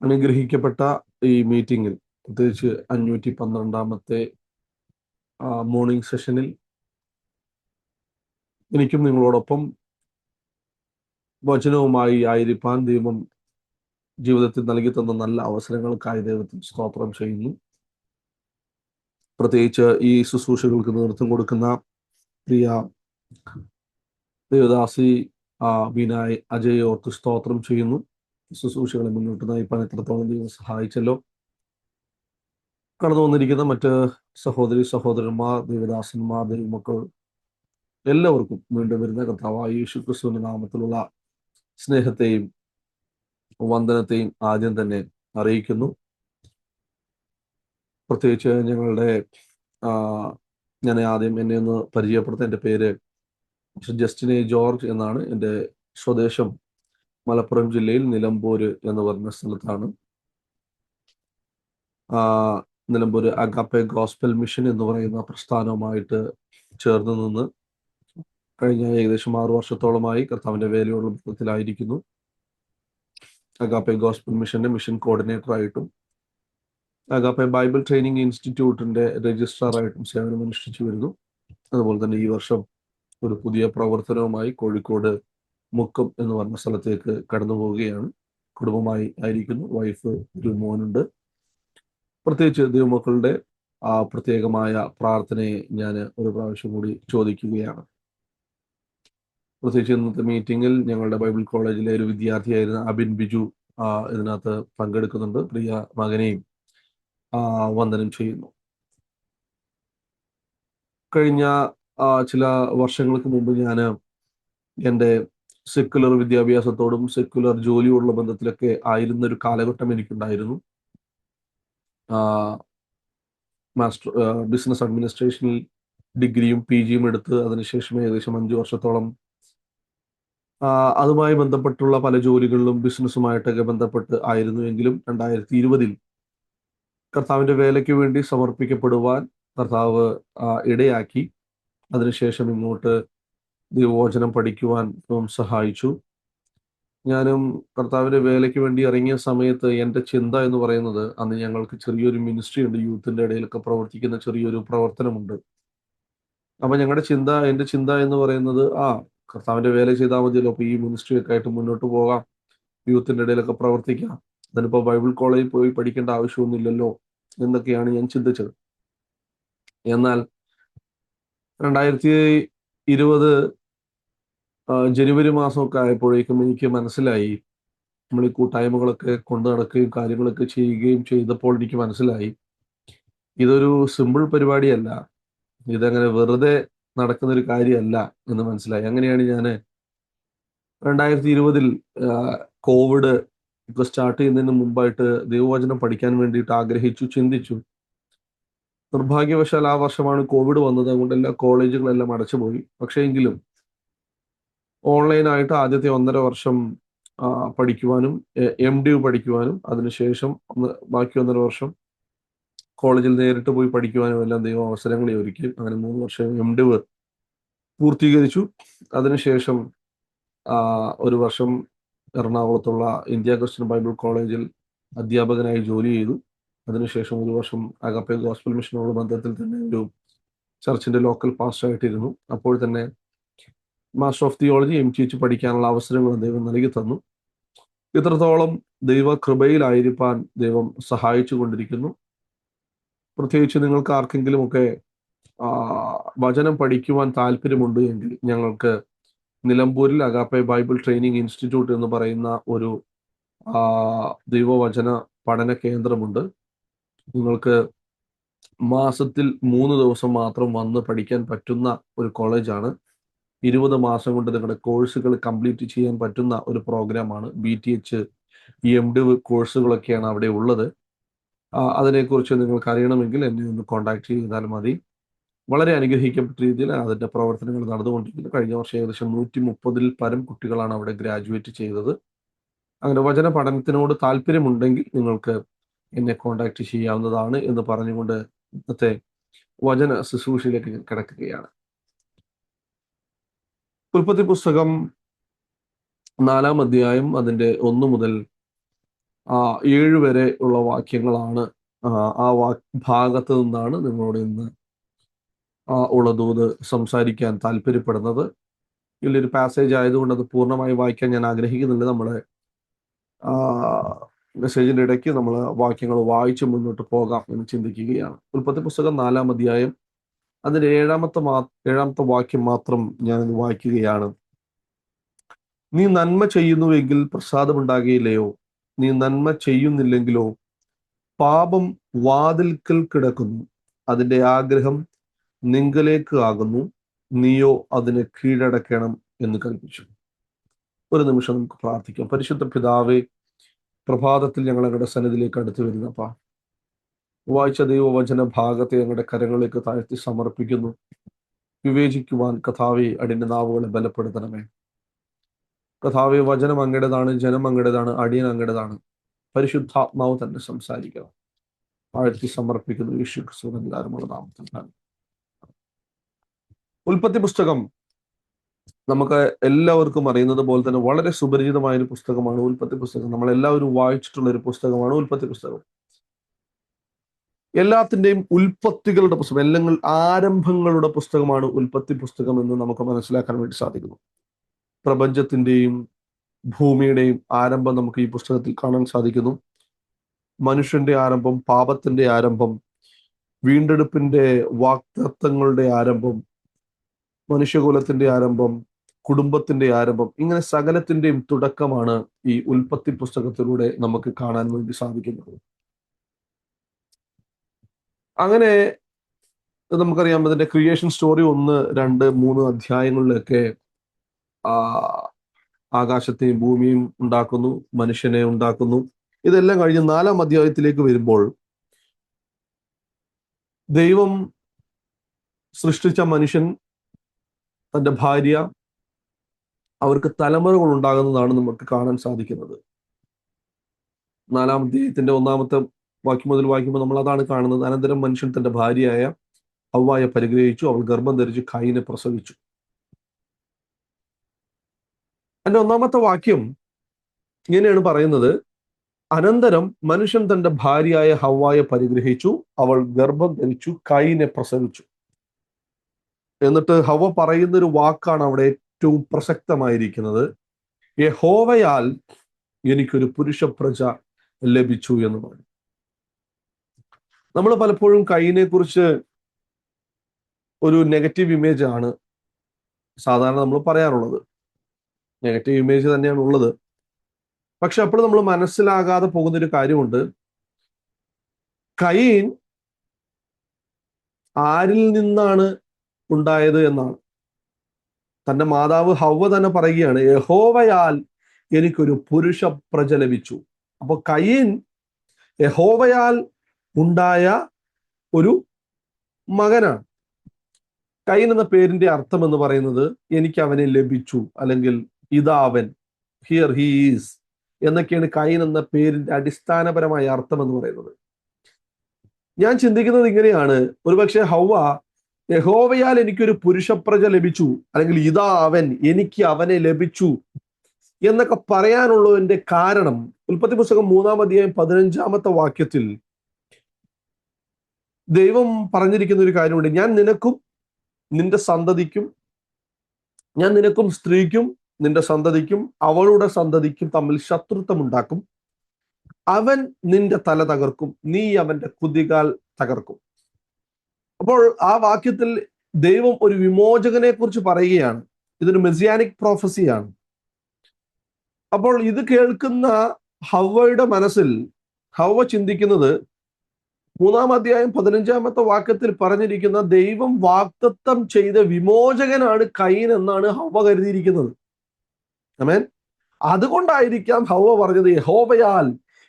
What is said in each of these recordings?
അനുഗ്രഹിക്കപ്പെട്ട ഈ മീറ്റിംഗിൽ, പ്രത്യേകിച്ച് 512-ാമത്തെ മോർണിംഗ് സെഷനിൽ എനിക്കും നിങ്ങളോടൊപ്പം വചനവുമായി ആയിരിക്കാൻ ദൈവം ജീവിതത്തിൽ നൽകി തന്ന നല്ല അവസരങ്ങൾക്കായി ദൈവത്തിന് സ്തോത്രം ചെയ്യുന്നു. പ്രത്യേകിച്ച് ഈ ശുശ്രൂഷകൾക്ക് നേതൃത്വം കൊടുക്കുന്ന പ്രിയ ദേവദാസി ബിനായ് അജയ് ഓർത്ത് സ്തോത്രം ചെയ്യുന്നു. ശുശ്രൂഷകളെ മുന്നോട്ട് നയിപ്പാൻ എത്രത്തോളം ദൈവം സഹായിച്ചല്ലോ. കടന്നു വന്നിരിക്കുന്ന മറ്റ് സഹോദരി സഹോദരന്മാർ, ദേവദാസന്മാർ, ദൈവമക്കൾ എല്ലാവർക്കും വീണ്ടും വരുന്ന കർത്താവായ യേശു ക്രിസ്തുവിന്റെ നാമത്തിലുള്ള സ്നേഹത്തെയും വന്ദനത്തെയും ആദ്യം തന്നെ അറിയിക്കുന്നു. പ്രത്യേകിച്ച് ഞാൻ ആദ്യം എന്നെ ഒന്ന് പരിചയപ്പെടുത്താൻ. എൻ്റെ പേര് ജസ്റ്റിനെ ജോർജ് എന്നാണ്. എൻ്റെ സ്വദേശം മലപ്പുറം ജില്ലയിൽ നിലമ്പൂര് എന്ന് പറഞ്ഞ സ്ഥലത്താണ്. നിലമ്പൂര് അഗാപ്പെ ഗോസ്പൽ മിഷൻ എന്ന് പറയുന്ന പ്രസ്ഥാനവുമായിട്ട് ചേർന്ന് നിന്ന് കഴിഞ്ഞ ഏകദേശം 6 വർഷത്തോളമായി കർത്താവിൻ്റെ വേലയുള്ള ബന്ധത്തിലായിരിക്കുന്നു. അഗാപ്പെ ഗോസ്പൽ മിഷന്റെ മിഷൻ കോർഡിനേറ്ററായിട്ടും അഗാപ്പെ ബൈബിൾ ട്രെയിനിങ് ഇൻസ്റ്റിറ്റ്യൂട്ടിന്റെ രജിസ്ട്രാറായിട്ടും സേവനം അനുഷ്ഠിച്ചു വരുന്നു. അതുപോലെ തന്നെ ഈ വർഷം ഒരു പുതിയ പ്രവർത്തനവുമായി കോഴിക്കോട് മുക്കം എന്ന് പറഞ്ഞ സ്ഥലത്തേക്ക് കടന്നു പോവുകയാണ്. കുടുംബമായി ആയിരിക്കുന്നു. വൈഫ്, ഒരു മോനുണ്ട്. പ്രത്യേകിച്ച് ദൈവമക്കളുടെ പ്രത്യേകമായ പ്രാർത്ഥനയെ ഞാൻ ഒരു പ്രാവശ്യം കൂടി ചോദിക്കുകയാണ്. പ്രത്യേകിച്ച് ഇന്നത്തെ മീറ്റിങ്ങിൽ ഞങ്ങളുടെ ബൈബിൾ കോളേജിലെ ഒരു വിദ്യാർത്ഥിയായിരുന്ന അബിൻ ബിജു ഇതിനകത്ത് പങ്കെടുക്കുന്നുണ്ട്. പ്രിയ മകനെയും വന്ദനം ചെയ്യുന്നു. കഴിഞ്ഞ ചില വർഷങ്ങൾക്ക് മുമ്പ് ഞാൻ എൻ്റെ സെക്യുലർ വിദ്യാഭ്യാസത്തോടും സെക്യുലർ ജോലിയോടുള്ള ബന്ധത്തിലൊക്കെ ആയിരുന്നൊരു കാലഘട്ടം എനിക്കുണ്ടായിരുന്നു. മാസ്റ്റർ ബിസിനസ് അഡ്മിനിസ്ട്രേഷനിൽ ഡിഗ്രിയും PGയും എടുത്ത് അതിനുശേഷം ഏകദേശം 5 വർഷത്തോളം അതുമായി ബന്ധപ്പെട്ടുള്ള പല ജോലികളിലും ബിസിനസ്സുമായിട്ടൊക്കെ ബന്ധപ്പെട്ട് ആയിരുന്നുവെങ്കിലും 2020-ൽ കർത്താവിൻ്റെ വേലയ്ക്ക് വേണ്ടി സമർപ്പിക്കപ്പെടുവാൻ കർത്താവ് ഇടയാക്കി. അതിനുശേഷം ഇങ്ങോട്ട് ദൈവവചനം പഠിക്കുവാൻ സഹായിച്ചു. ഞാനും കർത്താവിൻ്റെ വേലയ്ക്ക് വേണ്ടി ഇറങ്ങിയ സമയത്ത് എൻ്റെ ചിന്ത എന്ന് പറയുന്നത്, അന്ന് ഞങ്ങൾക്ക് ചെറിയൊരു മിനിസ്ട്രി ഉണ്ട്, യൂത്തിൻ്റെ ഇടയിലൊക്കെ പ്രവർത്തിക്കുന്ന ചെറിയൊരു പ്രവർത്തനമുണ്ട്. അപ്പം എൻ്റെ ചിന്ത എന്ന് പറയുന്നത്, കർത്താവിൻ്റെ വേല ചെയ്താൽ മതിയല്ലോ, അപ്പോൾ ഈ മിനിസ്ട്രിയൊക്കെ ആയിട്ട് മുന്നോട്ട് പോകാം, യൂത്തിൻ്റെ ഇടയിലൊക്കെ പ്രവർത്തിക്കാം, അതിനിപ്പോൾ ബൈബിൾ കോളേജിൽ പോയി പഠിക്കേണ്ട ആവശ്യമൊന്നുമില്ലല്ലോ എന്നൊക്കെയാണ് ഞാൻ ചിന്തിച്ചത്. എന്നാൽ 2020 ജനുവരി മാസമൊക്കെ ആയപ്പോഴേക്കും എനിക്ക് മനസ്സിലായി, നമ്മൾ ഈ കൂട്ടായ്മകളൊക്കെ കൊണ്ടു നടക്കുകയും കാര്യങ്ങളൊക്കെ ചെയ്യുകയും ചെയ്തപ്പോൾ എനിക്ക് മനസ്സിലായി, ഇതൊരു സിമ്പിൾ പരിപാടിയല്ല, ഇതങ്ങനെ വെറുതെ നടക്കുന്നൊരു കാര്യമല്ല എന്ന് മനസ്സിലായി. അങ്ങനെയാണ് ഞാൻ 2020-ൽ കോവിഡ് ഇപ്പോൾ സ്റ്റാർട്ട് ചെയ്യുന്നതിന് മുമ്പായിട്ട് ദൈവവചനം പഠിക്കാൻ വേണ്ടിയിട്ട് ആഗ്രഹിച്ചു, ചിന്തിച്ചു. നിർഭാഗ്യവശാൽ ആ വർഷമാണ് കോവിഡ് വന്നത്. അതുകൊണ്ട് എല്ലാ കോളേജുകളെല്ലാം അടച്ചുപോയി. പക്ഷേ എങ്കിലും ഓൺലൈനായിട്ട് ആദ്യത്തെ 1.5 വർഷം പഠിക്കുവാനും MDiv പഠിക്കുവാനും അതിനുശേഷം ബാക്കി 1.5 വർഷം കോളേജിൽ നേരിട്ട് പോയി പഠിക്കുവാനും എല്ലാം ദൈവം അവസരങ്ങളെ ഒരുക്കി. അങ്ങനെ 3 വർഷം MDiv പൂർത്തീകരിച്ചു. അതിനുശേഷം 1 വർഷം എറണാകുളത്തുള്ള ഇന്ത്യ ക്രിസ്ത്യൻ ബൈബിൾ കോളേജിൽ അധ്യാപകനായി ജോലി ചെയ്തു. അതിനുശേഷം 1 വർഷം അഗാപ്പെ ഗോസ്പൽ മിഷനോട് ബന്ധത്തിൽ തന്നെ ഒരു ചർച്ചിൻ്റെ ലോക്കൽ പാസ്റ്ററായിട്ടിരുന്നു. അപ്പോൾ തന്നെ മാസ്റ്റർ ഓഫ് തിയോളജി MTH പഠിക്കാനുള്ള അവസരങ്ങൾ ദൈവം നൽകി തന്നു. ഇത്രത്തോളം ദൈവകൃപയിലായിരിക്കാൻ ദൈവം സഹായിച്ചു കൊണ്ടിരിക്കുന്നു. പ്രത്യേകിച്ച് നിങ്ങൾക്ക് ആർക്കെങ്കിലുമൊക്കെ വചനം പഠിക്കുവാൻ താല്പര്യമുണ്ട് എങ്കിൽ ഞങ്ങൾക്ക് നിലമ്പൂരിൽ അഗാപ്പെ ബൈബിൾ ട്രെയിനിങ് ഇൻസ്റ്റിറ്റ്യൂട്ട് എന്ന് പറയുന്ന ഒരു ദൈവവചന പഠന കേന്ദ്രമുണ്ട്. നിങ്ങൾക്ക് മാസത്തിൽ 3 ദിവസം മാത്രം വന്ന് പഠിക്കാൻ പറ്റുന്ന ഒരു കോളേജാണ്. 20 മാസം കൊണ്ട് നിങ്ങളുടെ കോഴ്സുകൾ കംപ്ലീറ്റ് ചെയ്യാൻ പറ്റുന്ന ഒരു പ്രോഗ്രാമാണ്. BTH, MDiv കോഴ്സുകളൊക്കെയാണ് അവിടെ ഉള്ളത്. അതിനെക്കുറിച്ച് നിങ്ങൾക്ക് അറിയണമെങ്കിൽ എന്നെ ഒന്ന് കോൺടാക്ട് ചെയ്താൽ മതി. വളരെ അനുഗ്രഹിക്കപ്പെട്ട രീതിയിൽ അതിൻ്റെ പ്രവർത്തനങ്ങൾ നടന്നുകൊണ്ടിരിക്കുന്നു. കഴിഞ്ഞ വർഷം ഏകദേശം 130-ൽ പരം കുട്ടികളാണ് അവിടെ ഗ്രാജുവേറ്റ് ചെയ്തത്. അങ്ങനെ വചന പഠനത്തിനോട് താല്പര്യമുണ്ടെങ്കിൽ നിങ്ങൾക്ക് എന്നെ കോൺടാക്ട് ചെയ്യാവുന്നതാണ് എന്ന് പറഞ്ഞുകൊണ്ട് ഇന്നത്തെ വചന ശുശ്രൂഷയിലേക്ക് കിടക്കുകയാണ്. ഉൽപ്പത്തി പുസ്തകം 4-ാം അധ്യായം അതിൻ്റെ 1 മുതൽ 7 വരെ ഉള്ള വാക്യങ്ങളാണ്. ആ ഭാഗത്ത് നിന്നാണ് നിങ്ങളോട് ഇന്ന് ഉള്ള ദൂത് സംസാരിക്കാൻ താല്പര്യപ്പെടുന്നത്. ഇതിലൊരു പാസേജ് ആയതുകൊണ്ട് അത് പൂർണ്ണമായി വായിക്കാൻ ഞാൻ ആഗ്രഹിക്കുന്നില്ല. നമ്മുടെ മെസ്സേജിൻ്റെ ഇടയ്ക്ക് നമ്മൾ വാക്യങ്ങൾ വായിച്ച് മുന്നോട്ട് പോകാം എന്ന് ചിന്തിക്കുകയാണ്. ഉൽപ്പത്തി പുസ്തകം 4-ാം അധ്യായം അതിൻ്റെ 7-ാമത്തെ വാക്യം മാത്രം ഞാനിന്ന് വായിക്കുകയാണ്. നീ നന്മ ചെയ്യുന്നുവെങ്കിൽ പ്രസാദമുണ്ടാകുകയില്ലയോ? നീ നന്മ ചെയ്യുന്നില്ലെങ്കിലോ? പാപം വാതിൽക്കൽ കിടക്കുന്നു, അതിൻ്റെ ആഗ്രഹം നിങ്കലേക്ക് ആകുന്നു, നീയോ അതിനെ കീഴടക്കണം എന്ന് കൽപ്പിച്ചു. ഒരു നിമിഷം നമുക്ക് പ്രാർത്ഥിക്കാം. പരിശുദ്ധ പിതാവേ, പ്രഭാതത്തിൽ ഞങ്ങൾ ഞങ്ങളുടെ സന്നിധിയിലേക്ക് അടുത്തു വരുന്നപ്പാ, വായിച്ച ദൈവവചന ഭാഗത്തെ ഞങ്ങളുടെ കരങ്ങളിലേക്ക് താഴ്ത്തി സമർപ്പിക്കുന്നു. വിവേചിക്കുവാൻ കഥാവെ അടിന്റെ നാവുകളെ ബലപ്പെടുത്തണമേ. കഥാവെ, വചനം അങ്ങയുടേതാണ്, ജനം അങ്ങയുടേതാണ്, അടിയൻ അങ്ങയുടേതാണ്. പരിശുദ്ധാത്മാവ് തന്നെ സംസാരിക്കണം. താഴ്ത്തി സമർപ്പിക്കുന്നു യേശു ക്രിസ്തുവിന്റെ നാമത്തിൽ. ഉൽപ്പത്തി പുസ്തകം നമുക്ക് എല്ലാവർക്കും അറിയുന്നത് പോലെ തന്നെ വളരെ സുപരിചിതമായ ഒരു പുസ്തകമാണ് ഉൽപ്പത്തി പുസ്തകം. നമ്മൾ എല്ലാവരും വായിച്ചിട്ടുള്ള ഒരു പുസ്തകമാണ് ഉൽപ്പത്തി പുസ്തകം. എല്ലാത്തിൻ്റെയും ഉൽപ്പത്തികളുടെ പുസ്തകം, അല്ലെങ്കിൽ ആരംഭങ്ങളുടെ പുസ്തകമാണ് ഉൽപ്പത്തി പുസ്തകം എന്ന് നമുക്ക് മനസ്സിലാക്കാൻ വേണ്ടി സാധിക്കുന്നു. പ്രപഞ്ചത്തിൻ്റെയും ഭൂമിയുടെയും ആരംഭം നമുക്ക് ഈ പുസ്തകത്തിൽ കാണാൻ സാധിക്കുന്നു. മനുഷ്യന്റെ ആരംഭം, പാപത്തിന്റെ ആരംഭം, വീണ്ടെടുപ്പിന്റെ വാഗ്ദത്തങ്ങളുടെ ആരംഭം, മനുഷ്യകുലത്തിന്റെ ആരംഭം, കുടുംബത്തിന്റെ ആരംഭം, ഇങ്ങനെ സകലത്തിന്റെയും തുടക്കമാണ് ഈ ഉൽപ്പത്തി പുസ്തകത്തിലൂടെ നമുക്ക് കാണാൻ വേണ്ടി സാധിക്കുന്നത്. അങ്ങനെ നമുക്കറിയാം, അതിന്റെ ക്രിയേഷൻ സ്റ്റോറി 1, 2, 3 അധ്യായങ്ങളിലൊക്കെ ആകാശത്തെയും ഭൂമിയും ഉണ്ടാക്കുന്നു, മനുഷ്യനെ ഉണ്ടാക്കുന്നു. ഇതെല്ലാം കഴിഞ്ഞ് 4-ാം അധ്യായത്തിലേക്ക് വരുമ്പോൾ ദൈവം സൃഷ്ടിച്ച മനുഷ്യൻ, തൻ്റെ ഭാര്യ, അവർക്ക് തലമുറകൾ ഉണ്ടാകുന്നതാണ് നമുക്ക് കാണാൻ സാധിക്കുന്നത്. 4-ാം അധ്യായത്തിന്റെ 1-ാമത്തെ വാക്യം മുതൽ വായിക്കുമ്പോൾ നമ്മൾ അതാണ് കാണുന്നത്. അനന്തരം മനുഷ്യൻ തൻ്റെ ഭാര്യയായ ഹവ്വായെ പരിഗ്രഹിച്ചു, അവൾ ഗർഭം ധരിച്ച് കയീനെ പ്രസവിച്ചു. അതിന്റെ 1-ാമത്തെ വാക്യം ഇങ്ങനെയാണ് പറയുന്നത്: അനന്തരം മനുഷ്യൻ തൻ്റെ ഭാര്യയായ ഹവ്വായെ പരിഗ്രഹിച്ചു, അവൾ ഗർഭം ധരിച്ചു കയീനെ പ്രസവിച്ചു. എന്നിട്ട് ഹവ്വ പറയുന്നൊരു വാക്കാണ് അവിടെ ഏറ്റവും പ്രസക്തമായിരിക്കുന്നത്. യഹോവയാൽ എനിക്കൊരു പുരുഷ പ്രജ ലഭിച്ചു എന്ന് പറഞ്ഞു. നമ്മൾ പലപ്പോഴും കയീനെ കുറിച്ച് ഒരു നെഗറ്റീവ് ഇമേജ് ആണ് സാധാരണ നമ്മൾ പറയാറുള്ളത്. നെഗറ്റീവ് ഇമേജ് തന്നെയാണ് ഉള്ളത്. പക്ഷെ അപ്പോൾ നമ്മൾ മനസ്സിലാകാതെ പോകുന്നൊരു കാര്യമുണ്ട്. കയീൻ ആരിൽ നിന്നാണ് ഉണ്ടായത് എന്നാണ്. തൻ്റെ മാതാവ് ഹവ്വ തന്നെ പറയുകയാണ്, യഹോവയാൽ എനിക്കൊരു പുരുഷ പ്രജ ലഭിച്ചു. അപ്പൊ കയീൻ യഹോവയാൽ ഉണ്ടായ ഒരു മകനാണ്. കയീൻ എന്ന പേരിന്റെ അർത്ഥം എന്ന് പറയുന്നത് എനിക്ക് അവനെ ലഭിച്ചു, അല്ലെങ്കിൽ ഇതാ അവൻ, ഹിയർ ഹി ഈസ് എന്നൊക്കെയാണ് കയീൻ എന്ന പേരിന്റെ അടിസ്ഥാനപരമായ അർത്ഥം എന്ന് പറയുന്നത്. ഞാൻ ചിന്തിക്കുന്നത് ഇങ്ങനെയാണ്, ഒരുപക്ഷെ ഹവ്വ യഹോവയാൽ എനിക്കൊരു പുരുഷപ്രജ ലഭിച്ചു, അല്ലെങ്കിൽ ഇതാ അവൻ, എനിക്ക് അവനെ ലഭിച്ചു എന്നൊക്കെ പറയാനുള്ളതിന്റെ കാരണം ഉൽപ്പത്തി പുസ്തകം 3-ാം അധ്യായം 15-ാമത്തെ വാക്യത്തിൽ ദൈവം പറഞ്ഞിരിക്കുന്ന ഒരു കാര്യമുണ്ട്. ഞാൻ നിനക്കും നിന്റെ സന്തതിക്കും, ഞാൻ നിനക്കും സ്ത്രീക്കും നിന്റെ സന്തതിക്കും അവളുടെ സന്തതിക്കും തമ്മിൽ ശത്രുത്വം ഉണ്ടാക്കും. അവൻ നിന്റെ തല തകർക്കും, നീ അവന്റെ കുതികാൽ തകർക്കും. അപ്പോൾ ആ വാക്യത്തിൽ ദൈവം ഒരു വിമോചകനെ കുറിച്ച് പറയുകയാണ്. ഇതൊരു മെസ്സിയാനിക് പ്രോഫസിയാണ്. അപ്പോൾ ഇത് കേൾക്കുന്ന ഹവ്വയുടെ മനസ്സിൽ ഹവ്വ ചിന്തിക്കുന്നത്, 3-ാം അധ്യായം 15-ാമത്തെ വാക്യത്തിൽ പറഞ്ഞിരിക്കുന്ന ദൈവം വാഗ്ദത്തം ചെയ്ത വിമോചകനാണ് കയീൻ എന്നാണ് ഹവ്വ കരുതിയിരിക്കുന്നത്. ആമേൻ. അതുകൊണ്ടായിരിക്കാം ഹവ്വ പറഞ്ഞത് യഹോവയാൽ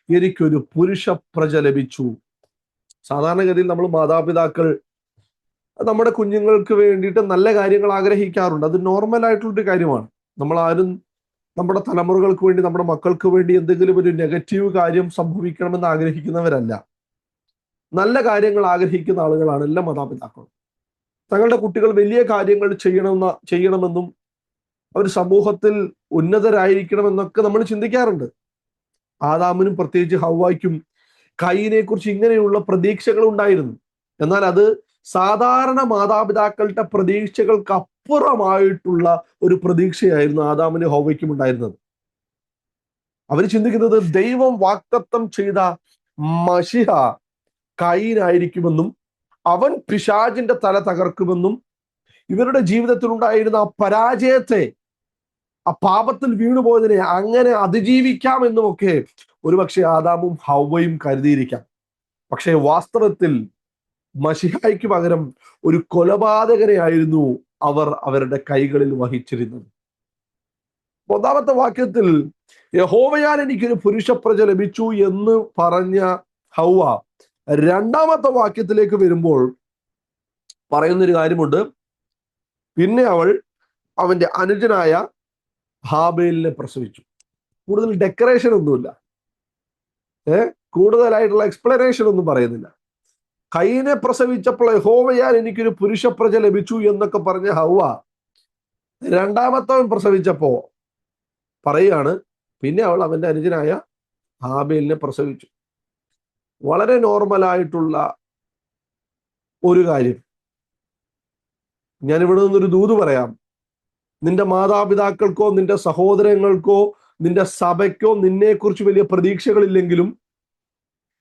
എനിക്കൊരു പുരുഷ പ്രജ ലഭിച്ചു. സാധാരണഗതിയിൽ നമ്മൾ മാതാപിതാക്കൾ നമ്മുടെ കുഞ്ഞുങ്ങൾക്ക് വേണ്ടിയിട്ട് നല്ല കാര്യങ്ങൾ ആഗ്രഹിക്കാറുണ്ട്. അത് നോർമൽ ആയിട്ടുള്ളൊരു കാര്യമാണ്. നമ്മൾ ആരും നമ്മുടെ തലമുറകൾക്ക് വേണ്ടി, നമ്മുടെ മക്കൾക്ക് വേണ്ടി എന്തെങ്കിലും ഒരു നെഗറ്റീവ് കാര്യം സംഭവിക്കണമെന്ന് ആഗ്രഹിക്കുന്നവരല്ല. നല്ല കാര്യങ്ങൾ ആഗ്രഹിക്കുന്ന ആളുകളാണ് എല്ലാ മാതാപിതാക്കളും. തങ്ങളുടെ കുട്ടികൾ വലിയ കാര്യങ്ങൾ ചെയ്യണമെന്നും അവർ സമൂഹത്തിൽ ഉന്നതരായിരിക്കണമെന്നൊക്കെ നമ്മൾ ചിന്തിക്കാറുണ്ട്. ആദാമിനും പ്രത്യേകിച്ച് ഹവ്വായ്ക്കും കയീനെ കുറിച്ച് ഇങ്ങനെയുള്ള പ്രതീക്ഷകൾ ഉണ്ടായിരുന്നു. എന്നാൽ അത് സാധാരണ മാതാപിതാക്കളുടെ പ്രതീക്ഷകൾക്ക് അപ്പുറമായിട്ടുള്ള ഒരു പ്രതീക്ഷയായിരുന്നു ആദാമിനും ഹവ്വയ്ക്കും ഉണ്ടായിരുന്നത്. അവർ ചിന്തിക്കുന്നത് ദൈവം വാഗ്ദത്തം ചെയ്ത മശിഹ കയീനായിരിക്കുമെന്നും അവൻ പിശാചിന്റെ തല തകർക്കുമെന്നും ഇവരുടെ ജീവിതത്തിൽ ഉണ്ടായിരുന്ന ആ പരാജയത്തെ, ആ പാപത്തിൽ വീണുപോയതിനെ അങ്ങനെ അതിജീവിക്കാമെന്നുമൊക്കെ ഒരുപക്ഷെ ആദാമും ഹവ്വയും കരുതിയിരിക്കാം. പക്ഷേ വാസ്തവത്തിൽ മശിഹായ്ക്ക് പകരം ഒരു കൊലപാതകനെയായിരുന്നു അവർ അവരുടെ കൈകളിൽ വഹിച്ചിരുന്നത്. ഒന്നാമത്തെ വാക്യത്തിൽ യഹോവയാൽ എനിക്കൊരു പുരുഷപ്രജ ലഭിച്ചു എന്ന് പറഞ്ഞ ഹവ്വ രണ്ടാമത്തെ വാക്യത്തിലേക്ക് വരുമ്പോൾ പറയുന്നൊരു കാര്യമുണ്ട്. പിന്നെ അവൾ അവന്റെ അനുജനായ ഹാബേലിനെ പ്രസവിച്ചു. കൂടുതൽ ഡെക്കറേഷൻ ഒന്നുമില്ല, കൂടുതലായിട്ടുള്ള എക്സ്പ്ലനേഷൻ ഒന്നും പറയുന്നില്ല. കയീനെ പ്രസവിച്ചപ്പോൾ യഹോവയാൽ എനിക്കൊരു പുരുഷപ്രജ ലഭിച്ചു എന്നൊക്കെ പറഞ്ഞ ഹവ്വ രണ്ടാമത്തവൻ പ്രസവിച്ചപ്പോ പറയാണ് പിന്നെ അവൾ അവന്റെ അനുജനായ ഹാബേലിനെ പ്രസവിച്ചു. വളരെ നോർമലായിട്ടുള്ള ഒരു കാര്യം. ഞാൻ ഇവിടെ നിന്നൊരു ദൂത് പറയാം. നിന്റെ മാതാപിതാക്കൾക്കോ നിന്റെ സഹോദരങ്ങൾക്കോ നിന്റെ സഭയ്ക്കോ നിന്നെക്കുറിച്ച് വലിയ പ്രതീക്ഷകളില്ലെങ്കിലും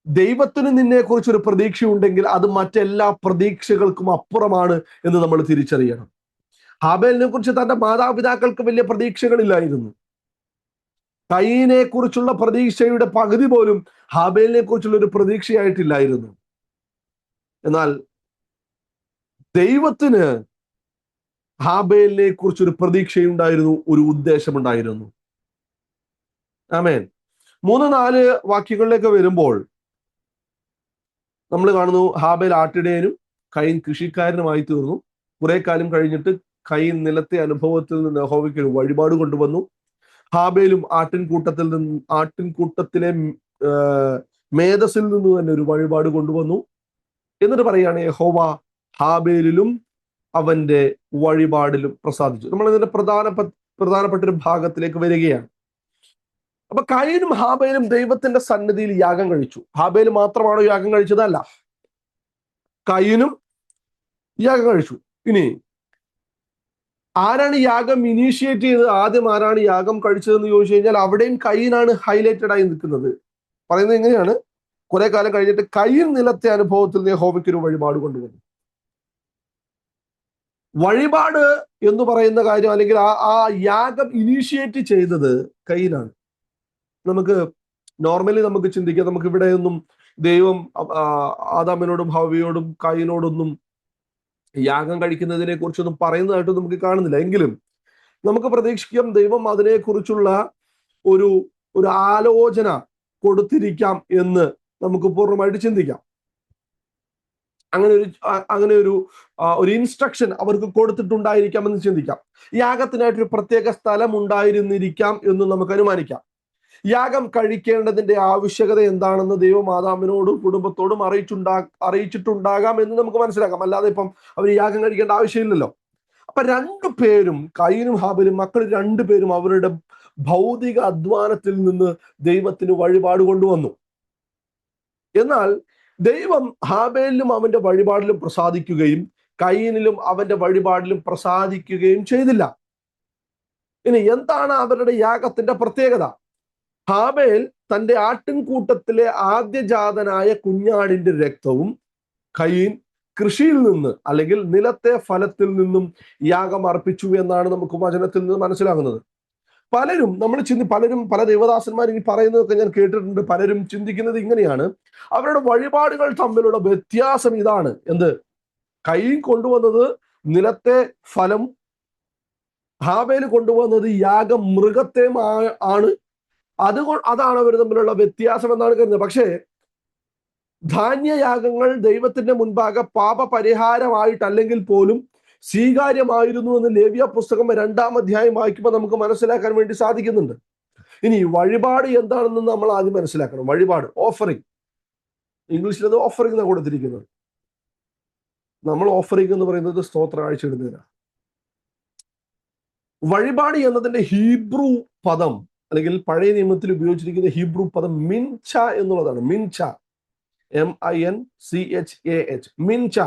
ദൈവത്തിന് നിന്നെക്കുറിച്ച് ഒരു പ്രതീക്ഷ ഉണ്ടെങ്കിൽ അത് മറ്റെല്ലാ പ്രതീക്ഷകൾക്കും അപ്പുറമാണ് എന്ന് നമ്മൾ തിരിച്ചറിയണം. ഹാബേലിനെ കുറിച്ച് തന്റെ മാതാപിതാക്കൾക്ക് വലിയ പ്രതീക്ഷകളില്ലായിരുന്നു. കയീനെ കുറിച്ചുള്ള പ്രതീക്ഷയുടെ പകുതി പോലും ഹാബേലിനെ കുറിച്ചുള്ള ഒരു പ്രതീക്ഷയായിട്ടില്ലായിരുന്നു. എന്നാൽ ദൈവത്തിന് ഹാബേലിനെ കുറിച്ചൊരു പ്രതീക്ഷയുണ്ടായിരുന്നു, ഒരു ഉദ്ദേശമുണ്ടായിരുന്നു. ആമേൻ. 3-4 വാക്യങ്ങളിലേക്ക് വരുമ്പോൾ നമ്മൾ കാണുന്നു ഹാബേൽ ആട്ടിടയനും കയീൻ കൃഷിക്കാരനുമായി തീർന്നു. കുറെ കാലം കഴിഞ്ഞിട്ട് കയീൻ നിലത്തെ അനുഭവത്തിൽ നിന്ന് യഹോവയ്ക്ക് ഒരു വഴിപാട് കൊണ്ടുവന്നു. ഹാബേലും ആട്ടിൻകൂട്ടത്തിലെ മേധസ്സിൽ നിന്ന് തന്നെ ഒരു വഴിപാട് കൊണ്ടുവന്നു. എന്നിട്ട് പറയുകയാണ് യഹോവ ഹാബേലിലും അവന്റെ വഴിപാടിലും പ്രസാദിച്ചു. നമ്മൾ ഇതിന്റെ പ്രധാനപ്പെട്ട ഒരു ഭാഗത്തിലേക്ക് വരികയാണ്. അപ്പൊ കയീനും ഹാബേലും ദൈവത്തിന്റെ സന്നിധിയിൽ യാഗം കഴിച്ചു. ഹാബേൽ മാത്രമാണോ യാഗം കഴിച്ചതല്ല, കയീനും യാഗം കഴിച്ചു. ഇനി ആരാണ് യാഗം ഇനീഷ്യേറ്റ് ചെയ്തത്, ആദ്യം ആരാണ് യാഗം കഴിച്ചതെന്ന് ചോദിച്ചു കഴിഞ്ഞാൽ അവിടെയും കയീനാണ് ഹൈലൈറ്റഡ് ആയി നിൽക്കുന്നത്. പറയുന്നത് എങ്ങനെയാണ്, കുറെ കാലം കഴിഞ്ഞിട്ട് കയീൻ നിലത്തെ അനുഭവത്തിൽ യഹോവയ്ക്ക് ഒരു വഴിപാട് കൊണ്ടുവന്നു. വഴിപാട് എന്ന് പറയുന്ന കാര്യം അല്ലെങ്കിൽ ആ യാഗം ഇനീഷ്യേറ്റ് ചെയ്തത് കയീനാണ്. നമുക്ക് നോർമലി നമുക്ക് ചിന്തിക്കാം, നമുക്ക് ഇവിടെയൊന്നും ദൈവം ആദാമിനോടും ഹവ്വയോടും കയീനോടൊന്നും യാഗം കഴിക്കുന്നതിനെ കുറിച്ചൊന്നും പറയുന്നതായിട്ട് നമുക്ക് കാണുന്നില്ല. എങ്കിലും നമുക്ക് പ്രതീക്ഷിക്കാം ദൈവം അതിനെക്കുറിച്ചുള്ള ഒരു ആലോചന കൊടുത്തിരിക്കാം എന്ന് നമുക്ക് പൂർണ്ണമായിട്ട് ചിന്തിക്കാം. അങ്ങനെ ഒരു ഇൻസ്ട്രക്ഷൻ അവർക്ക് കൊടുത്തിട്ടുണ്ടായിരിക്കാം എന്ന് ചിന്തിക്കാം. യാഗത്തിനായിട്ടൊരു പ്രത്യേക സ്ഥലം ഉണ്ടായിരുന്നിരിക്കാം എന്ന് നമുക്ക് അനുമാനിക്കാം. യാഗം കഴിക്കേണ്ടതിന്റെ ആവശ്യകത എന്താണെന്ന് ദൈവം ആദാമിനോടും കുടുംബത്തോടും അറിയിച്ചിട്ടുണ്ടാകാം എന്ന് നമുക്ക് മനസ്സിലാക്കാം. അല്ലാതെ ഇപ്പം അവർ യാഗം കഴിക്കേണ്ട ആവശ്യമില്ലല്ലോ. അപ്പൊ രണ്ടുപേരും, കയീനും ഹാബേലും, മക്കൾ രണ്ടുപേരും അവരുടെ ഭൗതിക അധ്വാനത്തിൽ നിന്ന് ദൈവത്തിന് വഴിപാട് കൊണ്ടുവന്നു. എന്നാൽ ദൈവം ഹാബേലിലും അവന്റെ വഴിപാടിലും പ്രസാദിക്കുകയും കയീനിലും അവന്റെ വഴിപാടിലും പ്രസാദിക്കുകയും ചെയ്തില്ല. ഇനി എന്താണ് അവരുടെ യാഗത്തിന്റെ പ്രത്യേകത? ഹാബേൽ തന്റെ ആട്ടിൻകൂട്ടത്തിലെ ആദ്യജാതനായ കുഞ്ഞാടിന്റെ രക്തവും കയീൻ കൃഷിയിൽ നിന്ന് അല്ലെങ്കിൽ നിലത്തെ ഫലത്തിൽ നിന്നും യാഗം അർപ്പിച്ചു എന്നാണ് നമുക്ക് വചനത്തിൽ നിന്ന് മനസ്സിലാകുന്നത്. പലരും പല ദേവദാസന്മാരും ഈ പറയുന്നതൊക്കെ ഞാൻ കേട്ടിട്ടുണ്ട്. പലരും ചിന്തിക്കുന്നത് ഇങ്ങനെയാണ്, അവരുടെ വഴിപാടുകൾ തമ്മിലുള്ള വ്യത്യാസം ഇതാണ്. എന്ത്? കയീൻ കൊണ്ടുവന്നത് നിലത്തെ ഫലം, ഹാബേൽ കൊണ്ടുവന്നത് യാഗം മൃഗത്തെ ആണ്. അതാണ് അവർ തമ്മിലുള്ള വ്യത്യാസം എന്നാണ് കരുതുന്നത്. പക്ഷേ ധാന്യയാഗങ്ങൾ ദൈവത്തിന്റെ മുൻപാകെ പാപപരിഹാരമായിട്ടല്ലെങ്കിൽ പോലും സ്വീകാര്യമായിരുന്നു എന്ന് ലേവ്യ പുസ്തകം 2-ാം അധ്യായം വായിക്കുമ്പോൾ നമുക്ക് മനസ്സിലാക്കാൻ വേണ്ടി സാധിക്കുന്നുണ്ട്. ഇനി വഴിപാട് എന്താണെന്ന് നമ്മൾ ആദ്യം മനസ്സിലാക്കണം. വഴിപാട്, ഓഫറിങ്, ഇംഗ്ലീഷിൽ അത് ഓഫറിങ് എന്നാണ് കൊടുത്തിരിക്കുന്നത്. നമ്മൾ ഓഫറിങ് എന്ന് പറയുന്നത് സ്തോത്ര കാഴ്ചയിടുന്നതിനാണ്. വഴിപാട് എന്നതിന്റെ ഹീബ്രു പദം അല്ലെങ്കിൽ പഴയ നിയമത്തിൽ ഉപയോഗിച്ചിരിക്കുന്ന ഹീബ്രു പദം മിൻച എന്നുള്ളതാണ്. മിൻച, MINCHAH, മിൻച.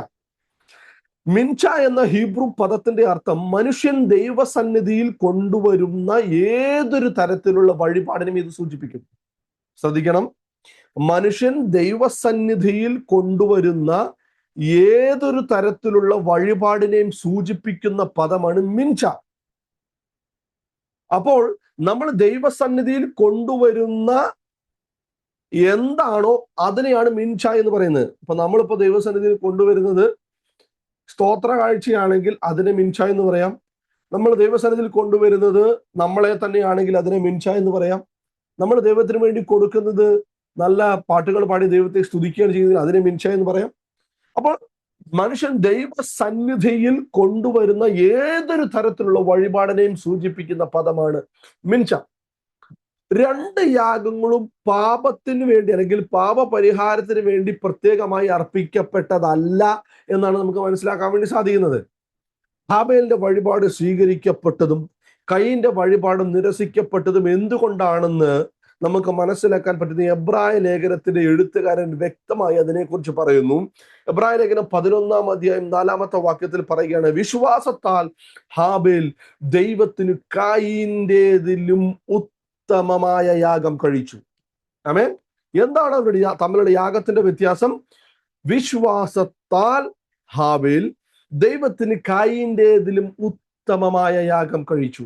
മിൻച എന്ന ഹീബ്രു പദത്തിന്റെ അർത്ഥം മനുഷ്യൻ ദൈവസന്നിധിയിൽ കൊണ്ടുവരുന്ന ഏതൊരു തരത്തിലുള്ള വഴിപാടിനും ഇത് സൂചിപ്പിക്കും. ശ്രദ്ധിക്കണം, മനുഷ്യൻ ദൈവസന്നിധിയിൽ കൊണ്ടുവരുന്ന ഏതൊരു തരത്തിലുള്ള വഴിപാടിനെയും സൂചിപ്പിക്കുന്ന പദമാണ് മിൻച. അപ്പോൾ നമ്മൾ ദൈവസന്നിധിയിൽ കൊണ്ടുവരുന്ന എന്താണോ അതിനെയാണ് മിൻച എന്ന് പറയുന്നത്. ഇപ്പൊ നമ്മളിപ്പോ ദൈവസന്നിധിയിൽ കൊണ്ടുവരുന്നത് സ്തോത്ര കാഴ്ചയാണെങ്കിൽ അതിനെ മിൻച എന്ന് പറയാം. നമ്മൾ ദൈവസന്നിധിയിൽ കൊണ്ടുവരുന്നത് നമ്മളെ തന്നെയാണെങ്കിൽ അതിനെ മിൻച എന്ന് പറയാം. നമ്മൾ ദൈവത്തിന് വേണ്ടി കൊടുക്കുന്നത് നല്ല പാട്ടുകൾ പാടി ദൈവത്തെ സ്തുതിക്കുകയാണ് ചെയ്യുന്നത്, അതിനെ മിൻച എന്ന് പറയാം. അപ്പോൾ മനുഷ്യൻ ദൈവസന്നിധിയിൽ കൊണ്ടുവരുന്ന ഏതൊരു തരത്തിലുള്ള വഴിപാടിനെയും സൂചിപ്പിക്കുന്ന പദമാണ് മിൻച. രണ്ട് യാഗങ്ങളും പാപത്തിന് വേണ്ടി അല്ലെങ്കിൽ പാപപരിഹാരത്തിന് വേണ്ടി പ്രത്യേകമായി അർപ്പിക്കപ്പെട്ടതല്ല എന്നാണ് നമുക്ക് മനസ്സിലാക്കാൻ വേണ്ടി സാധിക്കുന്നത്. ഹാബേലിന്റെ വഴിപാട് സ്വീകരിക്കപ്പെട്ടതും കയീന്റെ വഴിപാട് നിരസിക്കപ്പെട്ടതും എന്തുകൊണ്ടാണെന്ന് നമുക്ക് മനസ്സിലാക്കാൻ പറ്റുന്ന എബ്രായ ലേഖനത്തിന്റെ എഴുത്തുകാരൻ വ്യക്തമായി അതിനെക്കുറിച്ച് പറയുന്നു. എബ്രായ ലേഖനം 11-ാം അധ്യായം 4-ാമത്തെ വാക്യത്തിൽ പറയുകയാണ്, വിശ്വാസത്താൽ ഹാബേൽ ദൈവത്തിന് കയീന്റേതിലും ഉത്തമമായ യാഗം കഴിച്ചു. ആമേൻ. എന്താണ് അവരുടെ തമ്മിലുള്ള യാഗത്തിന്റെ വ്യത്യാസം? വിശ്വാസത്താൽ ഹാബേൽ ദൈവത്തിന് കയീന്റേതിലും ഉത്തമമായ യാഗം കഴിച്ചു.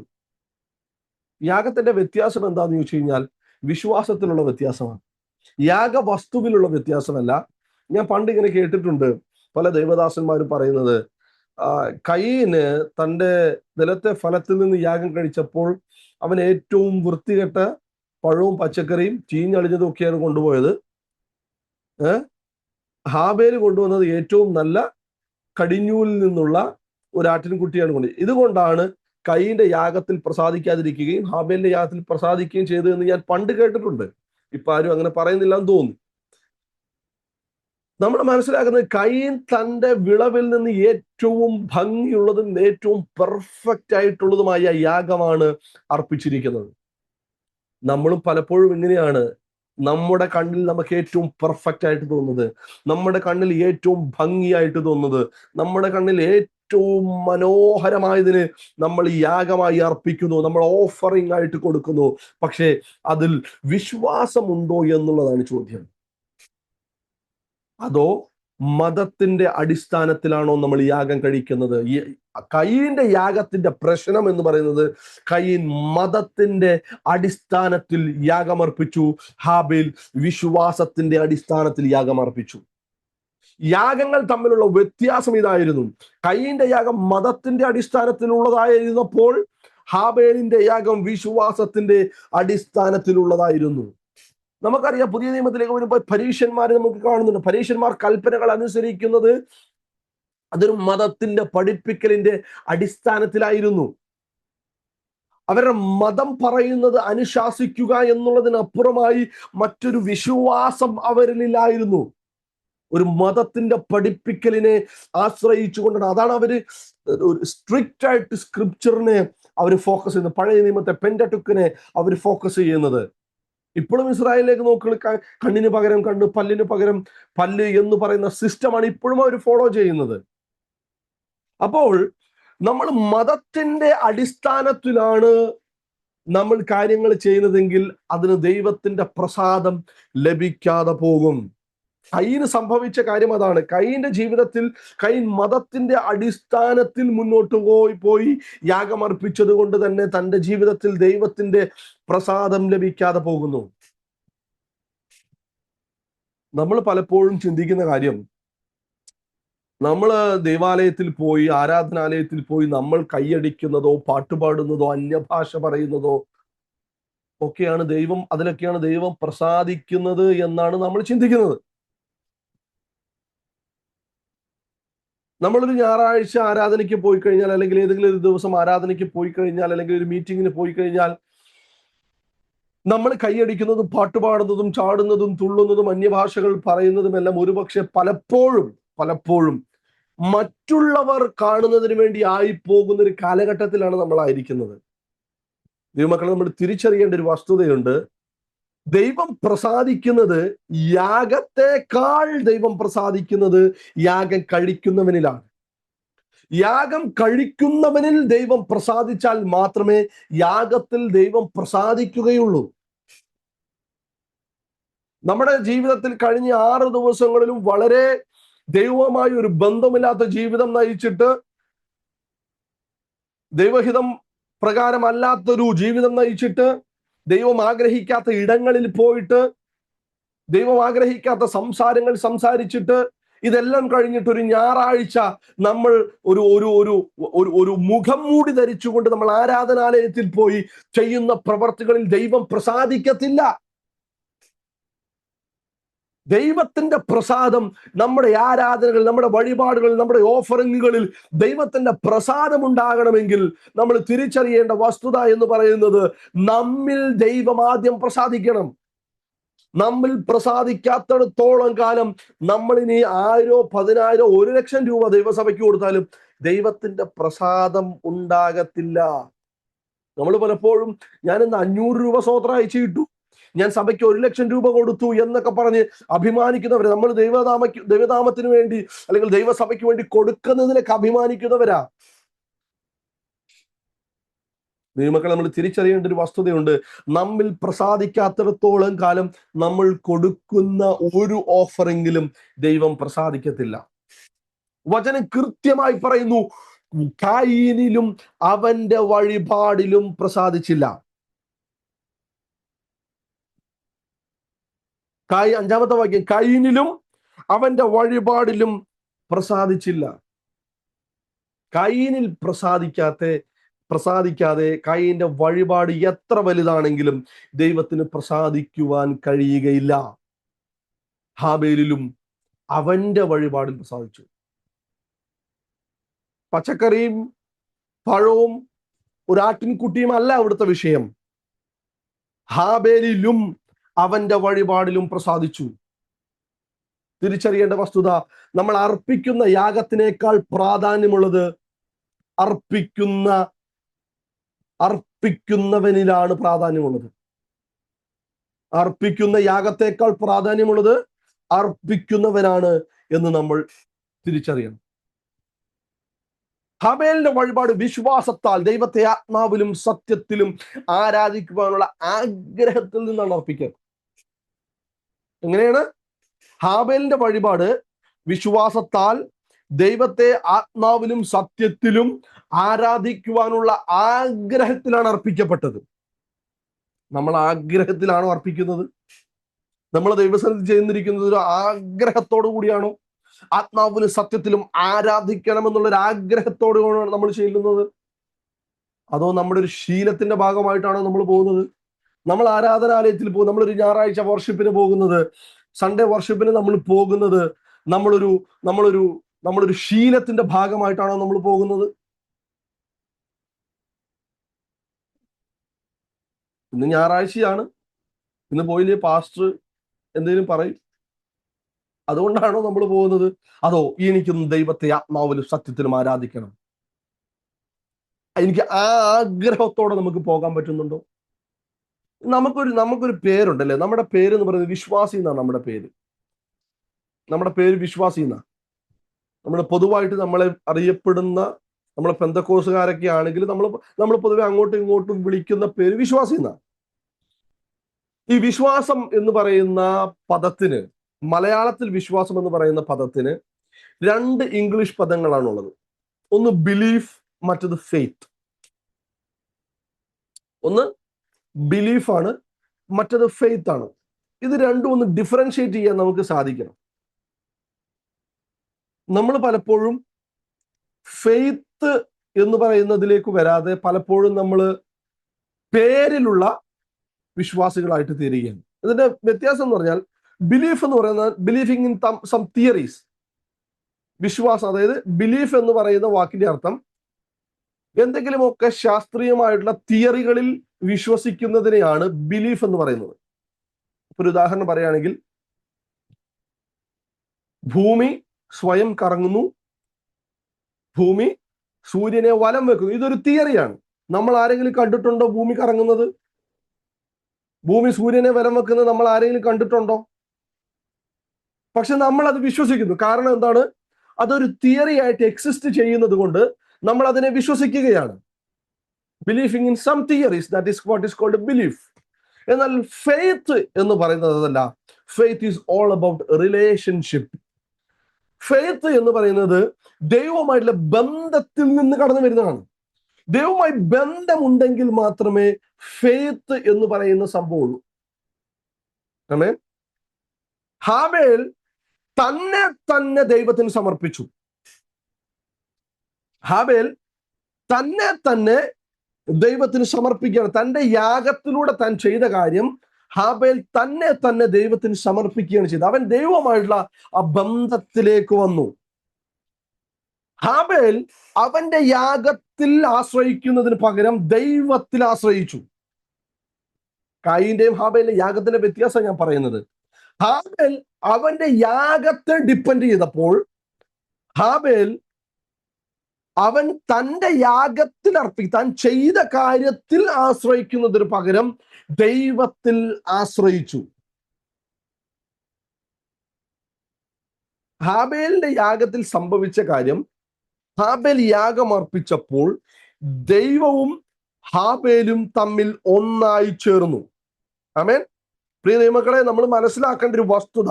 യാഗത്തിന്റെ വ്യത്യാസം എന്താന്ന് ചോദിച്ചു കഴിഞ്ഞാൽ വിശ്വാസത്തിലുള്ള വ്യത്യാസമാണ്, യാഗവസ്തുവിലുള്ള വ്യത്യാസമല്ല. ഞാൻ പണ്ട് ഇങ്ങനെ കേട്ടിട്ടുണ്ട് പല ദൈവദാസന്മാരും പറയുന്നത്, കയീന് തൻ്റെ നിലത്തെ ഫലത്തിൽ നിന്ന് യാഗം കഴിച്ചപ്പോൾ അവൻ ഏറ്റവും വൃത്തികെട്ട പഴവും പച്ചക്കറിയും ചീഞ്ഞളിഞ്ഞതും ഒക്കെയാണ് കൊണ്ടുപോയത്. ഹാബേൽ കൊണ്ടുവന്നത് ഏറ്റവും നല്ല കടിഞ്ഞൂലിൽ നിന്നുള്ള ഒരു ആട്ടിൻകുട്ടിയാണ് കൊണ്ടുപോയത്. ഇതുകൊണ്ടാണ് കയീന്റെ യാഗത്തിൽ പ്രസാദിക്കാതിരിക്കുകയും ഹാബേലിന്റെ യാഗത്തിൽ പ്രസാദിക്കുകയും ചെയ്തതെന്ന് ഞാൻ പണ്ട് കേട്ടിട്ടുണ്ട്. ഇപ്പൊ ആരും അങ്ങനെ പറയുന്നില്ല എന്ന് തോന്നുന്നു. നമ്മൾ മനസ്സിലാക്കുന്നത് കയീൻ തൻ്റെ വിളവിൽ നിന്ന് ഏറ്റവും ഭംഗിയുള്ളതും ഏറ്റവും പെർഫെക്റ്റ് ആയിട്ടുള്ളതുമായ യാഗമാണ് അർപ്പിച്ചിരിക്കുന്നത്. നമ്മളും പലപ്പോഴും ഇങ്ങനെയാണ്, നമ്മുടെ കണ്ണിൽ നമുക്ക് ഏറ്റവും പെർഫെക്റ്റ് ആയിട്ട് തോന്നുന്നത്, നമ്മുടെ കണ്ണിൽ ഏറ്റവും ഭംഗിയായിട്ട് തോന്നുന്നത്, നമ്മുടെ കണ്ണിൽ ഏറ്റവും മനോഹരമായതിന് നമ്മൾ യാഗമായി അർപ്പിക്കുന്നു, നമ്മൾ ഓഫറിംഗ് ആയിട്ട് കൊടുക്കുന്നു. പക്ഷേ അതിൽ വിശ്വാസമുണ്ടോ എന്നുള്ളതാണ് ചോദ്യം. അതോ മതത്തിന്റെ അടിസ്ഥാനത്തിലാണോ നമ്മൾ യാഗം കഴിക്കുന്നത്? കയീന്റെ യാഗത്തിന്റെ പ്രശ്നം എന്ന് പറയുന്നത് കയീൻ മതത്തിന്റെ അടിസ്ഥാനത്തിൽ യാഗമർപ്പിച്ചു, ഹാബേൽ വിശ്വാസത്തിന്റെ അടിസ്ഥാനത്തിൽ യാഗമർപ്പിച്ചു. യാഗങ്ങൾ തമ്മിലുള്ള വ്യത്യാസം ഇതായിരുന്നു. കയീന്റെ യാഗം മതത്തിന്റെ അടിസ്ഥാനത്തിലുള്ളതായിരുന്നപ്പോൾ ഹാബേലിന്റെ യാഗം വിശ്വാസത്തിന്റെ അടിസ്ഥാനത്തിലുള്ളതായിരുന്നു. നമുക്കറിയാം, പുതിയ നിയമത്തിലേക്ക് വരുമ്പോൾ പരീശന്മാരെ നമുക്ക് കാണുന്നുണ്ട്. പരീശന്മാർ കൽപ്പനകൾ അനുസരിക്കുന്നത് അതൊരു മതത്തിന്റെ പഠിപ്പിക്കലിന്റെ അടിസ്ഥാനത്തിലായിരുന്നു. അവരുടെ മതം പറയുന്നത് അനുശാസിക്കുക എന്നുള്ളതിനപ്പുറമായി മറ്റൊരു വിശ്വാസം അവരിലില്ലായിരുന്നു. ഒരു മതത്തിന്റെ പഠിപ്പിക്കലിനെ ആശ്രയിച്ചുകൊണ്ടാണ്. അതാണ് അവര് ഒരു സ്ട്രിക്റ്റ് ആയിട്ട് സ്ക്രിപ്ചറിനെ അവർ ഫോക്കസ് ചെയ്യുന്നത്. പഴയ നിയമത്തെ പെന്റട്ടുക്കിനെ അവർ ഫോക്കസ് ചെയ്യുന്നത്. ഇപ്പോഴും ഇസ്രായേലിലേക്ക് നോക്കുക, കണ്ണിന് പകരം കണ്ണ്, പല്ലിന് പകരം പല്ല് എന്ന് പറയുന്ന സിസ്റ്റമാണ് ഇപ്പോഴും അവർ ഫോളോ ചെയ്യുന്നത്. അപ്പോൾ നമ്മൾ മതത്തിന്റെ അടിസ്ഥാനത്തിലാണ് നമ്മൾ കാര്യങ്ങൾ ചെയ്യുന്നതെങ്കിൽ അതിന് ദൈവത്തിന്റെ പ്രസാദം ലഭിക്കാതെ പോകും. കയീന് സംഭവിച്ച കാര്യം അതാണ്. കയീന്റെ ജീവിതത്തിൽ കയീൻ മതത്തിന്റെ അടിസ്ഥാനത്തിൽ മുന്നോട്ട് പോയി യാഗമർപ്പിച്ചത് കൊണ്ട് തന്നെ തൻ്റെ ജീവിതത്തിൽ ദൈവത്തിന്റെ പ്രസാദം ലഭിക്കാതെ പോകുന്നു. നമ്മൾ പലപ്പോഴും ചിന്തിക്കുന്ന കാര്യം, നമ്മൾ ദേവാലയത്തിൽ പോയി, ആരാധനാലയത്തിൽ പോയി നമ്മൾ കൈയടിക്കുന്നതോ പാട്ടുപാടുന്നതോ അന്യഭാഷ പറയുന്നതോ ഒക്കെയാണ് ദൈവം, അതിലൊക്കെയാണ് ദൈവം പ്രസാദിക്കുന്നത് എന്നാണ് നമ്മൾ ചിന്തിക്കുന്നത്. നമ്മളൊരു ഞായറാഴ്ച ആരാധനയ്ക്ക് പോയി കഴിഞ്ഞാൽ, അല്ലെങ്കിൽ ഏതെങ്കിലും ഒരു ദിവസം ആരാധനയ്ക്ക് പോയി കഴിഞ്ഞാൽ, അല്ലെങ്കിൽ ഒരു മീറ്റിങ്ങിന് പോയി കഴിഞ്ഞാൽ നമ്മൾ കൈയടിക്കുന്നതും പാട്ടുപാടുന്നതും ചാടുന്നതും തുള്ളുന്നതും അന്യഭാഷകൾ പറയുന്നതും എല്ലാം ഒരുപക്ഷെ പലപ്പോഴും മറ്റുള്ളവർ കാണുന്നതിന് വേണ്ടി ആയി പോകുന്ന ഒരു കാലഘട്ടത്തിലാണ് നമ്മളായിരിക്കുന്നത്. ദൈവമക്കളെ, നമ്മൾ തിരിച്ചറിയേണ്ട ഒരു വസ്തുതയുണ്ട്. ദൈവം പ്രസാദിക്കുന്നത്, യാഗത്തെക്കാൾ ദൈവം പ്രസാദിക്കുന്നത് യാഗം കഴിക്കുന്നവനിലാണ്. യാഗം കഴിക്കുന്നവനിൽ ദൈവം പ്രസാദിച്ചാൽ മാത്രമേ യാഗത്തിൽ ദൈവം പ്രസാദിക്കുകയുള്ളൂ. നമ്മുടെ ജീവിതത്തിൽ കഴിഞ്ഞ 6 ദിവസങ്ങളിലും വളരെ ദൈവവുമായി ഒരു ബന്ധമില്ലാത്ത ജീവിതം നയിച്ചിട്ട്, ദൈവഹിതം പ്രകാരമല്ലാത്തൊരു ജീവിതം നയിച്ചിട്ട്, ദൈവം ആഗ്രഹിക്കാത്ത ഇടങ്ങളിൽ പോയിട്ട്, ദൈവം ആഗ്രഹിക്കാത്ത സംസാരങ്ങൾ സംസാരിച്ചിട്ട്, ഇതെല്ലാം കഴിഞ്ഞിട്ട് ഒരു ഞായറാഴ്ച നമ്മൾ ഒരു ഒരു ഒരു ഒരു മുഖം മൂടി ധരിച്ചുകൊണ്ട് നമ്മൾ ആരാധനാലയത്തിൽ പോയി ചെയ്യുന്ന പ്രവർത്തികളിൽ ദൈവം പ്രസാദിക്കത്തില്ല. ദൈവത്തിന്റെ പ്രസാദം നമ്മുടെ ആരാധനകൾ, നമ്മുടെ വഴിപാടുകൾ, നമ്മുടെ ഓഫറിങ്ങുകളിൽ ദൈവത്തിന്റെ പ്രസാദം ഉണ്ടാകണമെങ്കിൽ നമ്മൾ തിരിച്ചറിയേണ്ട വസ്തുത എന്ന് പറയുന്നത്, നമ്മിൽ ദൈവം ആദ്യം പ്രസാദിക്കണം. നമ്മിൽ പ്രസാദിക്കാത്തിടത്തോളം കാലം നമ്മൾ ഇനി 1000, 10,000, 1,00,000 രൂപ ദൈവസഭയ്ക്ക് കൊടുത്താലും ദൈവത്തിന്റെ പ്രസാദം ഉണ്ടാകത്തില്ല. നമ്മൾ പലപ്പോഴും ഞാനിന്ന് 500 രൂപ സ്വതന്ത്രം അയച്ചു കിട്ടു, ഞാൻ സഭയ്ക്ക് 1,00,000 രൂപ കൊടുത്തു എന്നൊക്കെ പറഞ്ഞ് അഭിമാനിക്കുന്നവര്, നമ്മൾ ദൈവനാമത്തിന് വേണ്ടി അല്ലെങ്കിൽ ദൈവസഭയ്ക്ക് വേണ്ടി കൊടുക്കുന്നതിനൊക്കെ അഭിമാനിക്കുന്നവരാ. ദൈവമക്കളെ, നമ്മൾ തിരിച്ചറിയേണ്ട ഒരു വസ്തുതയുണ്ട്. നമ്മിൽ പ്രസാദിക്കാത്തിടത്തോളം കാലം നമ്മൾ കൊടുക്കുന്ന ഒരു ഓഫറിങ്ങിലും ദൈവം പ്രസാദിക്കത്തില്ല. വചനം കൃത്യമായി പറയുന്നു, കായീനിലും അവന്റെ വഴിപാടിലും പ്രസാദിച്ചില്ല. 5-ാമത്തെ വാക്യം, കായീനിലും അവന്റെ വഴിപാടിലും പ്രസാദിച്ചില്ല. കായീനിൽ പ്രസാദിക്കാതെ കായീന്റെ വഴിപാട് എത്ര വലുതാണെങ്കിലും ദൈവത്തിന് പ്രസാദിക്കുവാൻ കഴിയുകയില്ല. ഹാബേലിലും അവന്റെ വഴിപാടിൽ പ്രസാദിച്ചു. പച്ചക്കറിയും പഴവും ഒരാട്ടിൻകുട്ടിയും അല്ല അവിടുത്തെ വിഷയം. ഹാബേലിലും അവന്റെ വഴിപാടിലും പ്രസാദിച്ചു. തിരിച്ചറിയേണ്ട വസ്തുത, നമ്മൾ അർപ്പിക്കുന്ന യാഗത്തിനേക്കാൾ പ്രാധാന്യമുള്ളത് അർപ്പിക്കുന്നവനിലാണ് പ്രാധാന്യമുള്ളത്. അർപ്പിക്കുന്ന യാഗത്തേക്കാൾ പ്രാധാന്യമുള്ളത് അർപ്പിക്കുന്നവനാണ് എന്ന് നമ്മൾ തിരിച്ചറിയണം. ഹാബേലിന്റെ വഴിപാട് വിശ്വാസത്താൽ ദൈവത്തെ ആത്മാവിലും സത്യത്തിലും ആരാധിക്കുവാനുള്ള ആഗ്രഹത്തിൽ നിന്നാണ് അർപ്പിക്കുക. എങ്ങനെയാണ്? ഹാബേലിന്റെ വഴിപാട് വിശ്വാസത്താൽ ദൈവത്തെ ആത്മാവിലും സത്യത്തിലും ആരാധിക്കുവാനുള്ള ആഗ്രഹത്തിലാണ് അർപ്പിക്കപ്പെട്ടത്. നമ്മൾ ആഗ്രഹത്തിലാണോ അർപ്പിക്കുന്നത്? നമ്മൾ ദൈവസന്നിധി ചെയ്യുന്നിരിക്കുന്നത് ഒരു ആഗ്രഹത്തോടു കൂടിയാണോ? ആത്മാവിലും സത്യത്തിലും ആരാധിക്കണം എന്നുള്ളൊരു ആഗ്രഹത്തോടുകൂടിയാണ് നമ്മൾ ചെയ്യുന്നത്? അതോ നമ്മുടെ ഒരു ശീലത്തിന്റെ ഭാഗമായിട്ടാണോ നമ്മൾ പോകുന്നത്? നമ്മൾ ആരാധനാലയത്തിൽ പോകും, നമ്മളൊരു ഞായറാഴ്ച വർഷിപ്പിന് പോകുന്നത്, സൺഡേ വർഷിപ്പിന് നമ്മൾ പോകുന്നത് നമ്മളൊരു ശീലത്തിന്റെ ഭാഗമായിട്ടാണോ നമ്മൾ പോകുന്നത്? ഇന്ന് ഞായറാഴ്ചയാണ്, ഇന്ന് പോയില്ലേ പാസ്റ്റർ എന്തെങ്കിലും പറയും, അതുകൊണ്ടാണോ നമ്മൾ പോകുന്നത്? അതോ എനിക്കൊന്ന് ദൈവത്തെ ആത്മാവിലും സത്യത്തിലും ആരാധിക്കണം, എനിക്ക് ആ ആഗ്രഹത്തോടെ നമുക്ക് പോകാൻ പറ്റുന്നുണ്ടോ? നമുക്കൊരു പേരുണ്ടല്ലേ, നമ്മുടെ പേര് എന്ന് പറയുന്നത് വിശ്വാസി എന്നാണ്. നമ്മുടെ പേര് വിശ്വാസി എന്നാണ്. നമ്മൾ പൊതുവായിട്ട് നമ്മളെ അറിയപ്പെടുന്ന, നമ്മളെ പെന്തക്കോസുകാരൊക്കെ ആണെങ്കിൽ നമ്മൾ പൊതുവെ അങ്ങോട്ടും ഇങ്ങോട്ടും വിളിക്കുന്ന പേര് വിശ്വാസി എന്നാണ്. ഈ വിശ്വാസം എന്ന് പറയുന്ന പദത്തിന്, മലയാളത്തിൽ വിശ്വാസം എന്ന് പറയുന്ന പദത്തിന് 2 ഇംഗ്ലീഷ് പദങ്ങളാണുള്ളത്. ഒന്ന് ബിലീഫ്, മറ്റത് ഫെയ്ത്ത്. ഒന്ന് ബിലീഫാണ്, മറ്റത് ഫെയ്ത്ത് ആണ്. ഇത് രണ്ടും ഒന്ന് ഡിഫറൻഷിയേറ്റ് ചെയ്യാൻ നമുക്ക് സാധിക്കണം. നമ്മൾ പലപ്പോഴും ഫെയ്ത്ത് എന്ന് പറയുന്നതിലേക്ക് വരാതെ പലപ്പോഴും നമ്മൾ പേരിലുള്ള വിശ്വാസികളായിട്ട് തീരുകയാണ്. ഇതിന്റെ വ്യത്യാസം എന്ന് പറഞ്ഞാൽ, ബിലീഫ് എന്ന് പറയുന്നത് ബിലീവിങ് ഇൻ സം തിയറീസ്. വിശ്വാസം, അതായത് ബിലീഫ് എന്ന് പറയുന്ന വാക്കിന്റെ അർത്ഥം എന്തെങ്കിലുമൊക്കെ ശാസ്ത്രീയമായിട്ടുള്ള തിയറികളിൽ വിശ്വസിക്കുന്നതിനെയാണ് ബിലീഫ് എന്ന് പറയുന്നത്. ഒരു ഉദാഹരണം പറയുകയാണെങ്കിൽ, ഭൂമി സ്വയം കറങ്ങുന്നു, ഭൂമി സൂര്യനെ വലം വെക്കുന്നു. ഇതൊരു തിയറിയാണ്. നമ്മൾ ആരെങ്കിലും കണ്ടിട്ടുണ്ടോ ഭൂമി കറങ്ങുന്നത്? ഭൂമി സൂര്യനെ വലം വെക്കുന്നത് നമ്മൾ ആരെങ്കിലും കണ്ടിട്ടുണ്ടോ? പക്ഷെ നമ്മൾ അത് വിശ്വസിക്കുന്നു. കാരണം എന്താണ്? അതൊരു തിയറി ആയിട്ട് എക്സിസ്റ്റ് ചെയ്യുന്നത് കൊണ്ട് നമ്മൾ അതിനെ വിശ്വസിക്കുകയാണ്. Believing in some theories, that is what is called belief. എന്നാൽ ഫെയ്ത്ത് എന്ന് പറയുന്നത് അതല്ല. Faith is all about relationship. Faith എന്ന് പറയുന്നത് ദൈവവുമായിട്ടുള്ള ബന്ധത്തിൽ നിന്ന് കടന്നു വരുന്നതാണ്. ദൈവവുമായി ബന്ധമുണ്ടെങ്കിൽ മാത്രമേ ഫെയ്ത്ത് എന്ന് പറയുന്ന സംഭവമുള്ളൂ. ആമേൻ. ഹാബേൽ തന്നെ തന്നെ ദൈവത്തിന് സമർപ്പിച്ചു. ഹാബേൽ തന്നെ തന്നെ ദൈവത്തിന് സമർപ്പിക്കുകയാണ്. തന്റെ യാഗത്തിലൂടെ താൻ ചെയ്ത കാര്യം ഹാബേൽ തന്നെ തന്നെ ദൈവത്തിന് സമർപ്പിക്കുകയാണ് ചെയ്തത്. അവൻ ദൈവവുമായിട്ടുള്ള ആ ബന്ധത്തിലേക്ക് വന്നു. ഹാബേൽ അവന്റെ യാഗത്തിൽ ആശ്രയിക്കുന്നതിന് പകരം ദൈവത്തിൽ ആശ്രയിച്ചു. കായീന്റെയും ഹാബേലിന്റെ യാഗത്തിന്റെ വ്യത്യാസം ഞാൻ പറയുന്നത്. ഹാബേൽ അവന്റെ യാഗത്തെ ഡിപ്പെൻഡ് ചെയ്തപ്പോൾ ഹാബേൽ അവൻ തന്റെ യാഗത്തിൽ താൻ ചെയ്ത കാര്യത്തിൽ ആശ്രയിക്കുന്നതിന് പകരം ദൈവത്തിൽ ആശ്രയിച്ചു. ഹാബേലിന്റെ യാഗത്തിൽ സംഭവിച്ച കാര്യം, ഹാബേൽ യാഗം അർപ്പിച്ചപ്പോൾ ദൈവവും ഹാബേലും തമ്മിൽ ഒന്നായി ചേർന്നു. ആമേൻ. പ്രിയ ദൈവമക്കളെ, നമ്മൾ മനസ്സിലാക്കേണ്ട ഒരു വസ്തുത,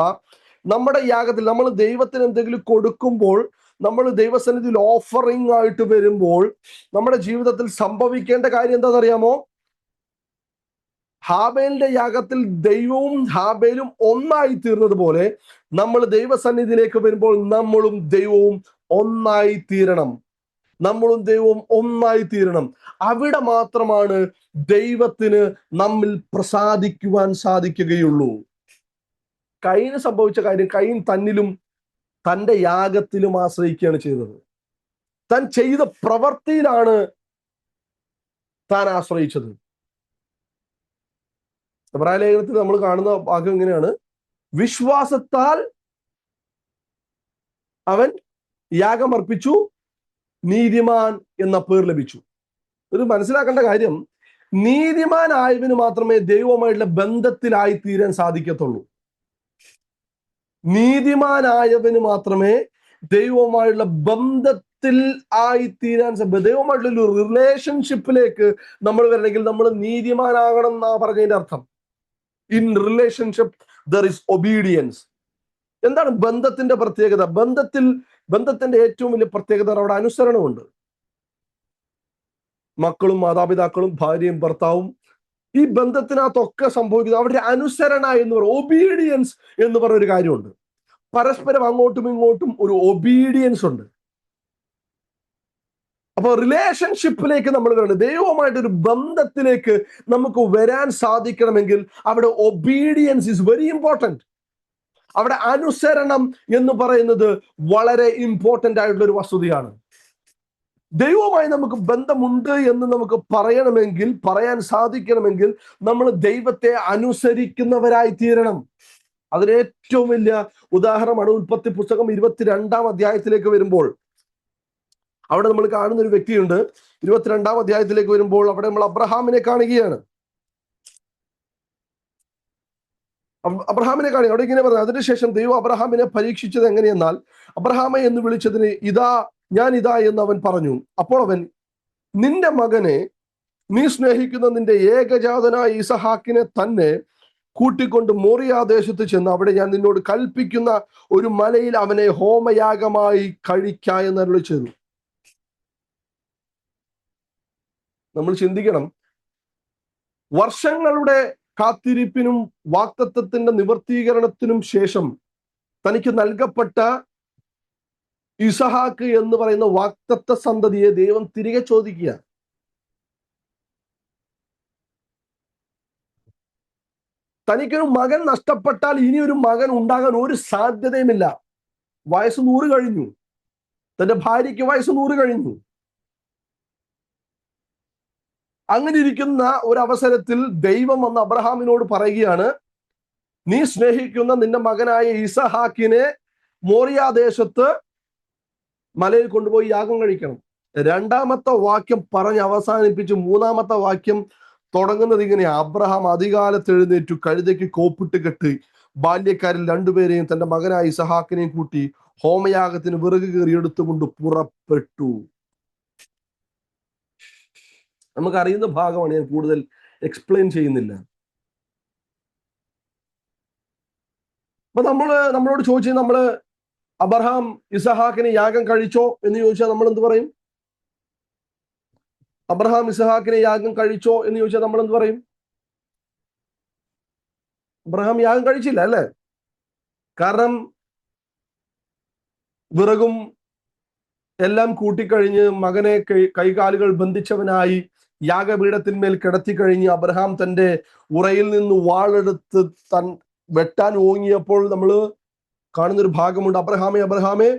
നമ്മുടെ യാഗത്തിൽ നമ്മൾ ദൈവത്തിന് എന്തെങ്കിലും കൊടുക്കുമ്പോൾ, നമ്മൾ ദൈവസന്നിധിയിൽ ഓഫറിംഗ് ആയിട്ട് വരുമ്പോൾ നമ്മുടെ ജീവിതത്തിൽ സംഭവിക്കേണ്ട കാര്യം എന്താണെന്നറിയാമോ? ഹാബേലിന്റെ യാഗത്തിൽ ദൈവവും ഹാബേലും ഒന്നായി തീർന്നത് പോലെ നമ്മൾ ദൈവസന്നിധിയിലേക്ക് വരുമ്പോൾ നമ്മളും ദൈവവും ഒന്നായി തീരണം. നമ്മളും ദൈവവും ഒന്നായി തീരണം. അവിടെ മാത്രമാണ് ദൈവത്തിന് നമ്മിൽ പ്രസാദിക്കുവാൻ സാധിക്കുകയുള്ളൂ. കയീന് സംഭവിച്ച കാര്യം, കയീൻ തന്നിലും തന്റെ യാഗത്തിലും ആശ്രയിക്കുകയാണ് ചെയ്തത്. താൻ ചെയ്ത പ്രവൃത്തിയിലാണ് താൻ ആശ്രയിച്ചത്. എബ്രായ ലേഖനത്തിൽ നമ്മൾ കാണുന്ന ഭാഗം ഇങ്ങനെയാണ്: വിശ്വാസത്താൽ അവൻ യാഗമർപ്പിച്ചു, നീതിമാൻ എന്ന പേർ ലഭിച്ചു. ഇത് മനസ്സിലാക്കേണ്ട കാര്യം, നീതിമാനായവന് മാത്രമേ ദൈവവുമായിട്ടുള്ള ബന്ധത്തിലായി തീരാൻ സാധിക്കത്തുള്ളൂ. നീതിമാനായവന് മാത്രമേ ദൈവവുമായുള്ള ബന്ധത്തിൽ ആയിത്തീരാൻ സാധിക്കും. ദൈവവുമായിട്ടുള്ള ഒരു റിലേഷൻഷിപ്പിലേക്ക് നമ്മൾ വരണമെങ്കിൽ നമ്മൾ നീതിമാനാകണം എന്നാ പറഞ്ഞതിന്റെ അർത്ഥം. In relationship there is obedience. എന്താണ് ബന്ധത്തിന്റെ പ്രത്യേകത? ബന്ധത്തിന്റെ ഏറ്റവും വലിയ പ്രത്യേകത അവിടെ അനുസരണമുണ്ട്. മക്കളും മാതാപിതാക്കളും ഭാര്യയും ഭർത്താവും, ഈ ബന്ധത്തിനകത്തൊക്കെ സംഭവിക്കുന്നത് അവിടെ അനുസരണ എന്ന് പറയുന്നത്, ഒബീഡിയൻസ് എന്ന് പറഞ്ഞൊരു കാര്യമുണ്ട്. പരസ്പരം അങ്ങോട്ടും ഇങ്ങോട്ടും ഒരു ഒബീഡിയൻസ് ഉണ്ട്. അപ്പൊ റിലേഷൻഷിപ്പിലേക്ക് നമ്മൾ വരണം. ദൈവവുമായിട്ടൊരു ബന്ധത്തിലേക്ക് നമുക്ക് വരാൻ സാധിക്കണമെങ്കിൽ അവിടെ ഒബീഡിയൻസ് ഈസ് വെരി ഇമ്പോർട്ടൻറ്റ്. അവിടെ അനുസരണം എന്ന് പറയുന്നത് വളരെ ഇമ്പോർട്ടൻ്റ് ആയിട്ടുള്ള ഒരു വസ്തുതയാണ്. ദൈവവുമായി നമുക്ക് ബന്ധമുണ്ട് എന്ന് നമുക്ക് പറയാൻ സാധിക്കണമെങ്കിൽ നമ്മൾ ദൈവത്തെ അനുസരിക്കുന്നവരായി തീരണം. അതിന് ഏറ്റവും വലിയ ഉദാഹരണമാണ് ഉൽപ്പത്തി പുസ്തകം 22-ാം അധ്യായത്തിലേക്ക് വരുമ്പോൾ. അവിടെ നമ്മൾ കാണുന്ന ഒരു വ്യക്തിയുണ്ട്. 22-ാം അധ്യായത്തിലേക്ക് വരുമ്പോൾ അവിടെ നമ്മൾ അബ്രഹാമിനെ കാണുകയാണ്. അവിടെ ഇങ്ങനെ പറഞ്ഞു: അതിനുശേഷം ദൈവം അബ്രഹാമിനെ പരീക്ഷിച്ചത് എങ്ങനെയെന്നാൽ, അബ്രഹാമെ എന്ന് വിളിച്ചതിന് ഞാൻ ഇതാ എന്ന് അവൻ പറഞ്ഞു. അപ്പോൾ അവൻ, നിന്റെ മകനെ, നീ സ്നേഹിക്കുന്ന നിന്റെ ഏകജാതനായ ഇസഹാക്കിനെ തന്നെ കൂട്ടിക്കൊണ്ട് മോറിയാ ദേശത്ത് ചെന്ന് അവിടെ ഞാൻ നിന്നോട് കൽപ്പിക്കുന്ന ഒരു മലയിൽ അവനെ ഹോമയാഗമായി കഴിക്ക എന്ന് അരുളി ചെയ്തു. നമ്മൾ ചിന്തിക്കണം, വർഷങ്ങളുടെ കാത്തിരിപ്പിനും വാഗ്ദത്തത്തിന്റെ നിവർത്തീകരണത്തിനും ശേഷം തനിക്ക് നൽകപ്പെട്ട ഇസഹാക്ക് എന്ന് പറയുന്ന വാഗ്ദത്ത സന്തതിയെ ദൈവം തിരികെ ചോദിക്കുക. തനിക്കൊരു മകൻ നഷ്ടപ്പെട്ടാൽ ഇനി ഒരു മകൻ ഉണ്ടാകാൻ ഒരു സാധ്യതയുമില്ല. വയസ്സ് 100 കഴിഞ്ഞു. തന്റെ ഭാര്യയ്ക്ക് വയസ്സ് 100 കഴിഞ്ഞു. അങ്ങനെ ഇരിക്കുന്ന ഒരു അവസരത്തിൽ ദൈവം വന്ന് അബ്രഹാമിനോട് പറയുകയാണ്, നീ സ്നേഹിക്കുന്ന നിന്റെ മകനായ ഇസഹാക്കിനെ മോറിയാ ദേശത്ത് മലയിൽ കൊണ്ടുപോയി യാഗം കഴിക്കണം. രണ്ടാമത്തെ വാക്യം പറഞ്ഞ് അവസാനിപ്പിച്ച് മൂന്നാമത്തെ വാക്യം തുടങ്ങുന്നത് ഇങ്ങനെ: അബ്രഹാം അതികാലത്ത് എഴുന്നേറ്റു, കഴുതയ്ക്ക് കോപ്പിട്ട് കെട്ടി, ബാല്യക്കാരിൽ രണ്ടുപേരെയും തന്റെ മകനായ ഇസഹാക്കിനെയും കൂട്ടി ഹോമയാഗത്തിന് വിറക് കീറി എടുത്തുകൊണ്ട് പുറപ്പെട്ടു. നമുക്കറിയുന്ന ഭാഗമാണ്, ഞാൻ കൂടുതൽ എക്സ്പ്ലെയിൻ ചെയ്യുന്നില്ല. അപ്പൊ നമ്മളോട് ചോദിച്ചാൽ, നമ്മള് അബ്രഹാം ഇസഹാക്കിനെ യാഗം കഴിച്ചോ എന്ന് ചോദിച്ചാൽ നമ്മൾ എന്ത് പറയും? അബ്രഹാം ഇസഹാക്കിനെ യാഗം കഴിച്ചോ എന്ന് ചോദിച്ചാൽ നമ്മൾ എന്ത് പറയും? അബ്രഹാം യാഗം കഴിച്ചില്ല, അല്ലേ? കാരണം വിറകും എല്ലാം കൂട്ടിക്കഴിഞ്ഞ് മകനെ കൈകാലുകൾ ബന്ധിച്ചവനായി യാഗപീഠത്തിന്മേൽ കിടത്തി കഴിഞ്ഞ് അബ്രഹാം തന്റെ ഉറയിൽ നിന്ന് വാളെടുത്ത് വെട്ടാൻ ഓങ്ങിയപ്പോൾ നമ്മൾ കാണുന്നൊരു ഭാഗമുണ്ട്: അബ്രഹാമേ, അബ്രഹാമേ,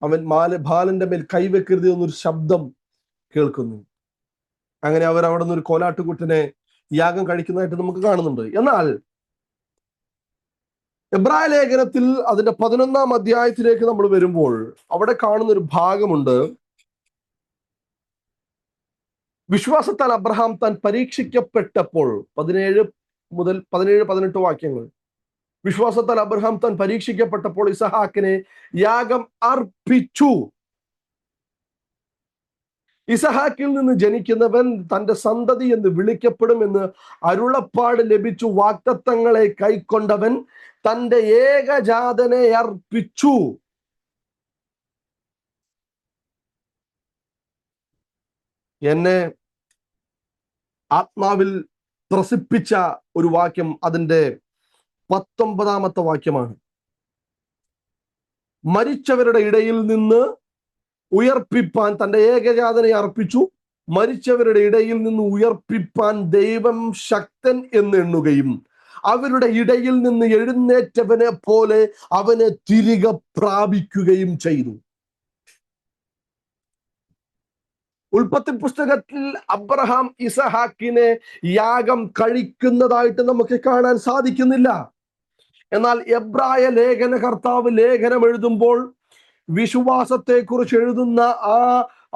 അവൻ ബാലന്റെ മേൽ കൈവെക്കരുത് എന്നൊരു ശബ്ദം കേൾക്കുന്നു. അങ്ങനെ അവർ അവിടെ നിന്ന് ഒരു കോലാട്ടുകുട്ടനെ യാഗം കഴിക്കുന്നതായിട്ട് നമുക്ക് കാണുന്നുണ്ട്. എന്നാൽ എബ്രായ ലേഖനത്തിൽ അതിന്റെ 11-ാം അധ്യായത്തിലേക്ക് നമ്മൾ വരുമ്പോൾ അവിടെ കാണുന്ന ഒരു ഭാഗമുണ്ട്: വിശ്വാസത്താൽ അബ്രഹാം താൻ പരീക്ഷിക്കപ്പെട്ടപ്പോൾ, 17 മുതൽ 17-18 വാക്യങ്ങൾ. വിശ്വാസത്താൽ അബ്രഹാം താൻ പരീക്ഷിക്കപ്പെട്ടപ്പോൾ ഇസഹാക്കിനെ യാഗം അർപ്പിച്ചു. ഇസഹാക്കിൽ നിന്ന് ജനിക്കുന്നവൻ തന്റെ സന്തതി എന്ന് വിളിക്കപ്പെടുമെന്ന് അരുളപ്പാട് ലഭിച്ചു. വാഗ്ദത്തങ്ങളെ കൈക്കൊണ്ടവൻ തന്റെ ഏകജാതനെ അർപ്പിച്ചു. എന്നെ ആത്മാവിൽ ത്രസിപ്പിച്ച ഒരു വാക്യം അതിന്റെ 19-ാമത്തെ വാക്യമാണ്: മരിച്ചവരുടെ ഇടയിൽ നിന്ന് ഉയർപ്പിപ്പാൻ തന്റെ ഏകജാതനെ അർപ്പിച്ചു. മരിച്ചവരുടെ ഇടയിൽ നിന്ന് ഉയർപ്പിപ്പാൻ ദൈവം ശക്തൻ എന്ന് എണ്ണുകയും അവരുടെ ഇടയിൽ നിന്ന് എഴുന്നേറ്റവനെ പോലെ അവനെ തിരികെ പ്രാപിക്കുകയും ചെയ്തു. ഉൽപ്പത്തി പുസ്തകത്തിൽ അബ്രഹാം ഇസഹാക്കിനെ യാഗം കഴിക്കുന്നതായിട്ട് നമുക്ക് കാണാൻ സാധിക്കുന്നില്ല. എന്നാൽ എബ്രായ ലേഖനകർത്താവ് ലേഖനം എഴുതുമ്പോൾ വിശ്വാസത്തെ കുറിച്ച് എഴുതുന്ന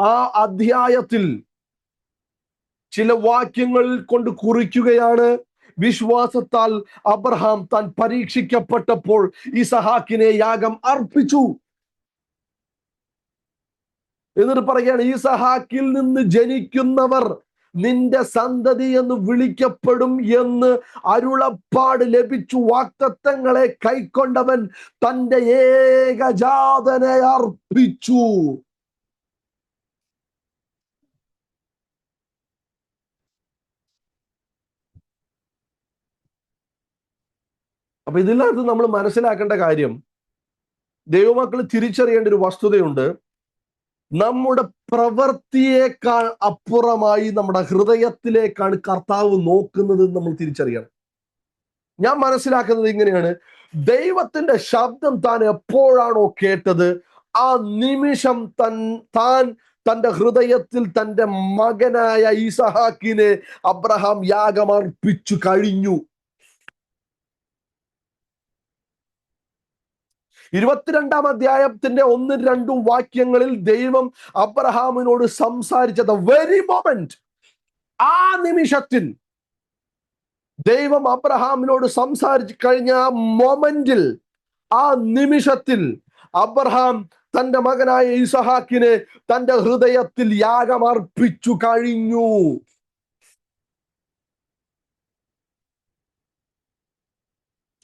ആ അധ്യായത്തിൽ ചില വാക്യങ്ങൾ കൊണ്ട് കുറിക്കുകയാണ്: വിശ്വാസത്താൽ അബ്രഹാം താൻ പരീക്ഷിക്കപ്പെട്ടപ്പോൾ ഇസഹാക്കിനെ യാഗം അർപ്പിച്ചു. എന്നിട്ട് പറയുകയാണ്: ഇസഹാക്കിൽ നിന്ന് ജനിക്കുന്നവർ നിന്റെ സന്തതി എന്ന് വിളിക്കപ്പെടും എന്ന് അരുളപ്പാട് ലഭിച്ചു. വാഗ്ദത്തങ്ങളെ കൈക്കൊണ്ടവൻ തന്റെ ഏകജാതനെ അർപ്പിച്ചു. അപ്പൊ ഇതിനകത്ത് നമ്മൾ മനസ്സിലാക്കേണ്ട കാര്യം, ദൈവമക്കൾ തിരിച്ചറിയേണ്ട ഒരു വസ്തുതയുണ്ട്: നമ്മുടെ പ്രവൃത്തിയേക്കാൾ അപ്പുറമായി നമ്മുടെ ഹൃദയത്തിലേക്കാണ് കർത്താവ് നോക്കുന്നത് നമ്മൾ തിരിച്ചറിയണം. ഞാൻ മനസ്സിലാക്കുന്നത് ഇങ്ങനെയാണ്: ദൈവത്തിന്റെ ശബ്ദം താൻ എപ്പോഴാണോ കേട്ടത്, ആ നിമിഷം താൻ തന്റെ ഹൃദയത്തിൽ തന്റെ മകനായ ഇസഹാക്കിനെ അബ്രഹാം യാഗമർപ്പിച്ചു കഴിഞ്ഞു. 22-ാം അധ്യായത്തിന്റെ 1-2 വാക്യങ്ങളിൽ ദൈവം അബ്രഹാമിനോട് സംസാരിച്ചത് വെരി മൊമെന്റ്, ആ നിമിഷത്തിൽ ദൈവം അബ്രഹാമിനോട് സംസാരിച്ചു കഴിഞ്ഞ ആ മൊമെന്റിൽ, ആ നിമിഷത്തിൽ അബ്രഹാം തന്റെ മകനായ ഇസഹാക്കിനെ തന്റെ ഹൃദയത്തിൽ യാഗമർപ്പിച്ചു കഴിഞ്ഞു.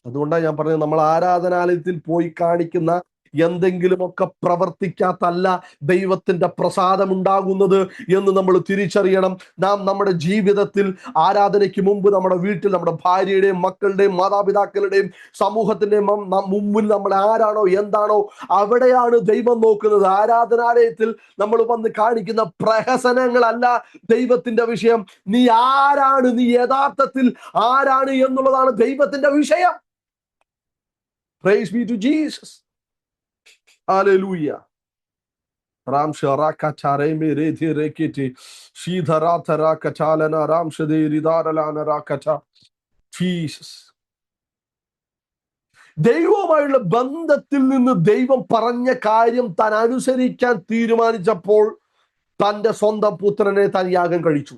അതുകൊണ്ടാണ് ഞാൻ പറഞ്ഞത്, നമ്മൾ ആരാധനാലയത്തിൽ പോയി കാണിക്കുന്ന എന്തെങ്കിലുമൊക്കെ പ്രവർത്തിക്കാത്തല്ല ദൈവത്തിന്റെ പ്രസാദം ഉണ്ടാകുന്നത് എന്ന് നമ്മൾ തിരിച്ചറിയണം. നാം നമ്മുടെ ജീവിതത്തിൽ ആരാധനയ്ക്ക് മുമ്പ് നമ്മുടെ വീട്ടിൽ നമ്മുടെ ഭാര്യയുടെയും മക്കളുടെയും മാതാപിതാക്കളുടെയും സമൂഹത്തിന്റെയും മുമ്പിൽ നമ്മൾ ആരാണോ എന്താണോ അവിടെയാണ് ദൈവം നോക്കുന്നത്. ആരാധനാലയത്തിൽ നമ്മൾ വന്ന് കാണിക്കുന്ന പ്രഹസനങ്ങളല്ല ദൈവത്തിന്റെ വിഷയം. നീ ആരാണ്, നീ യഥാർത്ഥത്തിൽ ആരാണ് എന്നുള്ളതാണ് ദൈവത്തിന്റെ വിഷയം. Praise be to Jesus. Hallelujah. Ram sharaka chare mere dire kiti shidhara thara kachalana ram shaderi daralana rakata. Jesus. ദൈവവുമായുള്ള ബന്ധത്തിൽ നിന്ന് ദൈവം പറഞ്ഞ കാര്യം താൻ അനുസരിക്കാൻ തീരുമാനിച്ചപ്പോൾ തന്റെ സ്വന്തം പുത്രനെ താൻ യാഗം കഴിച്ചു.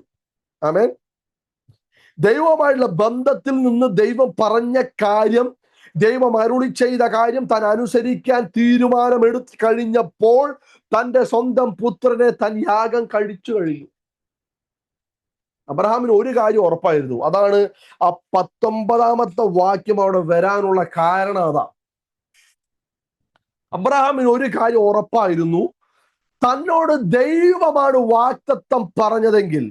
ആമേൻ. ദൈവമായുള്ള ബന്ധത്തിൽ നിന്ന് ദൈവം പറഞ്ഞ കാര്യം, ദൈവം അരുളി ചെയ്ത കാര്യം താൻ അനുസരിക്കാൻ തീരുമാനമെടുത്ത് കഴിഞ്ഞപ്പോൾ തന്റെ സ്വന്തം പുത്രനെ താൻ യാഗം കഴിച്ചു കഴിഞ്ഞു. അബ്രഹാമിന് ഒരു കാര്യം ഉറപ്പായിരുന്നു. അതാണ് ആ 19-ാമത്തെ വാക്യം അവിടെ വരാനുള്ള കാരണം. അതാ, അബ്രഹാമിന് ഒരു കാര്യം ഉറപ്പായിരുന്നു. തന്നോട് ദൈവമാണ് വാഗ്ദത്തം പറഞ്ഞതെങ്കിൽ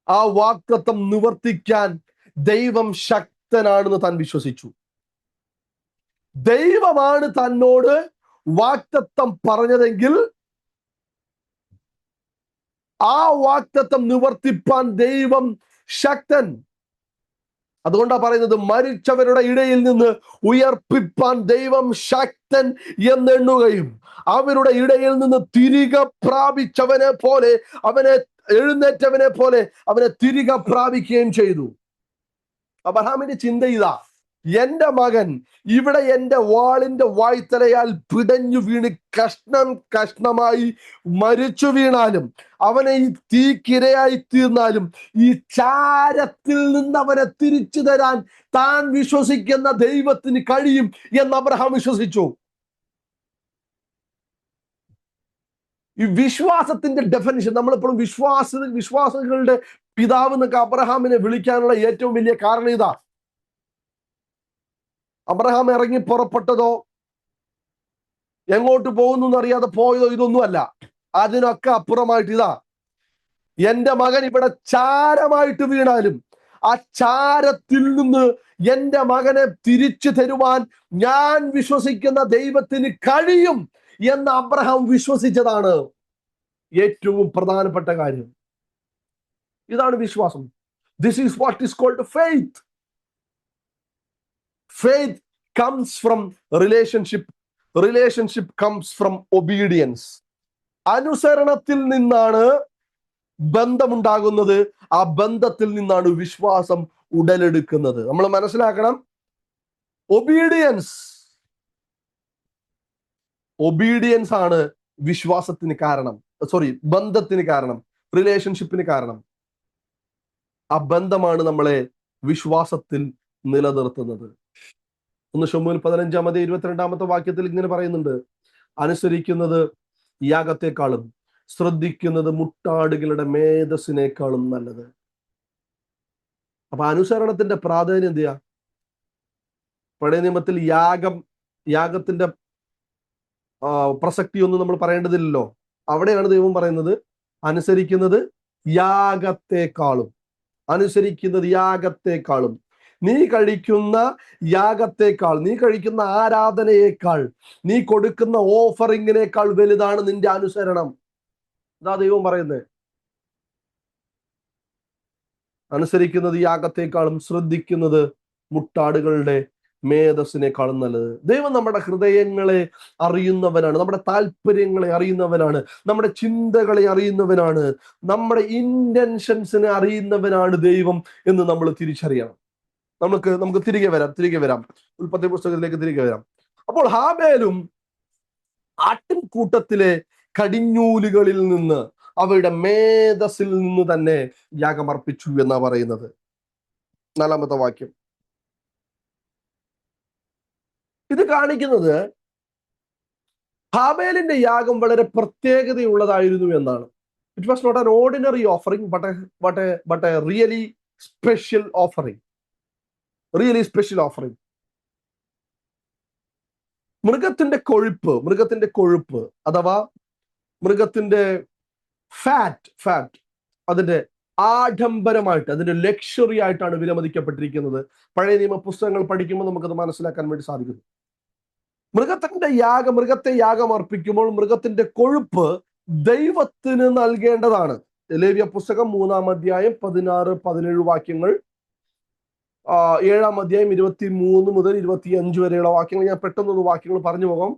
ആ വാഗ്ദത്തം നിവർത്തിക്കാൻ ദൈവം ശക്തനാണെന്ന് താൻ വിശ്വസിച്ചു. ദൈവമാണ് തന്നോട് വാഗ്ദത്തം പറഞ്ഞതെങ്കിൽ ആ വാഗ്ദത്തം നിവർത്തിപ്പാൻ ദൈവം ശക്തൻ. അതുകൊണ്ടാണ് പറയുന്നത്, മരിച്ചവരുടെ ഇടയിൽ നിന്ന് ഉയർപ്പിപ്പാൻ ദൈവം ശക്തൻ എന്നെണ്ണുകയും അവരുടെ ഇടയിൽ നിന്ന് തിരികെ പ്രാപിച്ചവനെ പോലെ, അവനെ എഴുന്നേറ്റവനെ പോലെ അവനെ തിരികെ പ്രാപിക്കുകയും ചെയ്തു. അബ്രഹാമിന്റെ ചിന്ത ഇതാ, എന്റെ മകൻ ഇവിടെ എന്റെ വാളിന്റെ വായ്ത്തലയാൽ പിടഞ്ഞു വീണ് കഷ്ണം കഷ്ണമായി മരിച്ചു വീണാലും, അവനെ ഈ തീക്കിരയായി തീർന്നാലും ഈ ചാരത്തിൽ നിന്ന് അവനെ തിരിച്ചു തരാൻ താൻ വിശ്വസിക്കുന്ന ദൈവത്തിന് കഴിയും എന്ന് അബ്രഹാം വിശ്വസിച്ചു. ഈ വിശ്വാസത്തിന്റെ ഡെഫിനിഷൻ, നമ്മളിപ്പോഴും വിശ്വാസികളുടെ പിതാവ് എന്നൊക്കെ അബ്രഹാമിനെ വിളിക്കാനുള്ള ഏറ്റവും വലിയ കാരണം ഇതാ. അബ്രഹാം ഇറങ്ങി പുറപ്പെട്ടതോ എങ്ങോട്ട് പോകുന്നു എന്നറിയാതെ പോയതോ ഇതൊന്നുമല്ല. അതിനൊക്കെ അപ്പുറമായിട്ട് ഇതാ, എന്റെ മകൻ ഇവിടെ ചാരമായിട്ട് വീണാലും ആ ചാരത്തിൽ നിന്ന് എന്റെ മകനെ തിരിച്ചു തരുവാൻ ഞാൻ വിശ്വസിക്കുന്ന ദൈവത്തിന് കഴിയും എന്ന് അബ്രഹാം വിശ്വസിച്ചതാണ് ഏറ്റവും പ്രധാനപ്പെട്ട കാര്യം. ഇതാണ് വിശ്വാസം. This is what is called faith. Faith comes from relationship. Relationship comes from obedience. അനുസരണത്തിൽ നിന്നാണ് ബന്ധമുണ്ടാകുന്നത്. ആ ബന്ധത്തിൽ നിന്നാണ് വിശ്വാസം ഉടലെടുക്കുന്നത്. നമ്മൾ മനസ്സിലാക്കണം, ഒബീഡിയൻസ് ആണ് വിശ്വാസത്തിന് കാരണം, ബന്ധത്തിന് കാരണം, റിലേഷൻഷിപ്പിന് കാരണം. ആ ബന്ധമാണ് നമ്മളെ വിശ്വാസത്തിൽ നിലനിർത്തുന്നത്. 1 ശമൂവേൽ 15-22 വാക്യത്തിൽ ഇങ്ങനെ പറയുന്നുണ്ട്, അനുസരിക്കുന്നത് യാഗത്തെക്കാളും ശ്രദ്ധിക്കുന്നത് മുട്ടാടുകളുടെ മേധസ്സിനേക്കാളും നല്ലത്. അപ്പൊ അനുസരണത്തിന്റെ പ്രാധാന്യം എന്തിയാ? പഴയ നിയമത്തിൽ യാഗത്തിന്റെ പ്രസക്തി ഒന്നും നമ്മൾ പറയേണ്ടതില്ലല്ലോ. അവിടെയാണ് ദൈവം പറയുന്നത്, അനുസരിക്കുന്നത് യാഗത്തെക്കാളും നീ കഴിക്കുന്ന യാഗത്തെക്കാൾ, നീ കഴിക്കുന്ന ആരാധനയേക്കാൾ, നീ കൊടുക്കുന്ന ഓഫറിങ്ങിനേക്കാൾ വലുതാണ് നിന്റെ അനുസരണം. ഇതാ ദൈവം പറയുന്നത്. അനുസരിക്കുന്നത് യാഗത്തെക്കാളും ശ്രദ്ധിക്കുന്നത് മുട്ടാടുകളുടെ മേധസ്സിനേക്കാളും നല്ലത്. ദൈവം നമ്മുടെ ഹൃദയങ്ങളെ അറിയുന്നവനാണ്, നമ്മുടെ താല്പര്യങ്ങളെ അറിയുന്നവനാണ്, നമ്മുടെ ചിന്തകളെ അറിയുന്നവനാണ്, നമ്മുടെ ഇന്റൻഷൻസിനെ അറിയുന്നവനാണ് ദൈവം എന്ന് നമ്മൾ തിരിച്ചറിയണം. നമുക്ക് തിരികെ വരാം ഉൽപ്പത്തി പുസ്തകത്തിലേക്ക് തിരികെ വരാം. അപ്പോൾ ഹാബേലും ആട്ടിൻകൂട്ടത്തിലെ കടിഞ്ഞൂലുകളിൽ നിന്ന്, അവയുടെ മേധസ്സിൽ നിന്ന് തന്നെ യാഗമർപ്പിച്ചു എന്നാ പറയുന്നത്. 4-ാമത്തെ വാക്യം ഇത് കാണിക്കുന്നത് ഹാബേലിന്റെ യാഗം വളരെ പ്രത്യേകതയുള്ളതായിരുന്നു എന്നാണ്. It was not an ordinary offering, but a really special offering. മൃഗത്തിന്റെ കൊഴുപ്പ് അഥവാ മൃഗത്തിന്റെ ഫാറ്റ് അതിന്റെ ആഡംബരമായിട്ട്, അതിന്റെ ലക്ഷറി ആയിട്ടാണ് വിലമതിക്കപ്പെട്ടിരിക്കുന്നത്. പഴയ നിയമ പുസ്തകങ്ങൾ പഠിക്കുമ്പോൾ നമുക്കത് മനസ്സിലാക്കാൻ വേണ്ടി സാധിക്കുന്നു. മൃഗത്തെ യാഗം അർപ്പിക്കുമ്പോൾ മൃഗത്തിന്റെ കൊഴുപ്പ് ദൈവത്തിന് നൽകേണ്ടതാണ്. ലേവ്യ പുസ്തകം 3-ാം അധ്യായം 16-17 വാക്യങ്ങൾ, 7-ാം അധ്യായം 23 മുതൽ 25 വരെയുള്ള വാക്യങ്ങൾ. ഞാൻ പെട്ടെന്നൊന്ന് വാക്യങ്ങൾ പറഞ്ഞു പോകാം.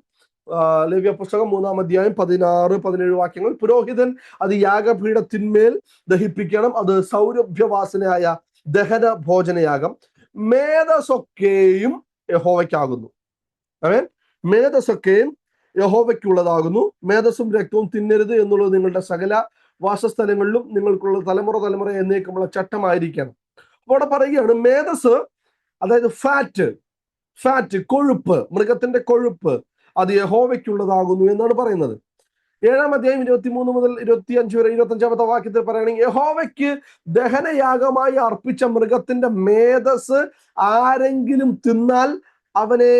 ലേവ്യ പുസ്തകം 3-ാം അധ്യായം 16-17 വാക്യങ്ങൾ. പുരോഹിതൻ അത് യാഗപീഠത്തിന്മേൽ ദഹിപ്പിക്കണം. അത് സൗരഭ്യവാസനയായ ദഹന ഭോജനയാഗം. മേധസ്സൊക്കെയും യഹോവയ്ക്കാകുന്നു. മേധസ്സൊക്കെയും യഹോവയ്ക്കുള്ളതാകുന്നു. മേധസ്സും രക്തവും തിന്നരുത് എന്നുള്ളത് നിങ്ങളുടെ സകല വാസസ്ഥലങ്ങളിലും നിങ്ങൾക്കുള്ള തലമുറ എന്നേക്കുമുള്ള ചട്ടമായിരിക്കണം. അപ്പോൾ അവിടെ പറയുകയാണ് മേധസ്, അതായത് ഫാറ്റ് കൊഴുപ്പ്, മൃഗത്തിന്റെ കൊഴുപ്പ്, അത് യഹോവയ്ക്കുള്ളതാകുന്നു എന്നാണ് പറയുന്നത്. 7-ാം അധ്യായം 23 മുതൽ 25 വരെ 25-ാമത്തെ വാക്യത്തിൽ പറയുകയാണെങ്കിൽ യഹോവയ്ക്ക് ദഹനയാഗമായി അർപ്പിച്ച മൃഗത്തിന്റെ മേധസ് ആരെങ്കിലും തിന്നാൽ അവന്റെ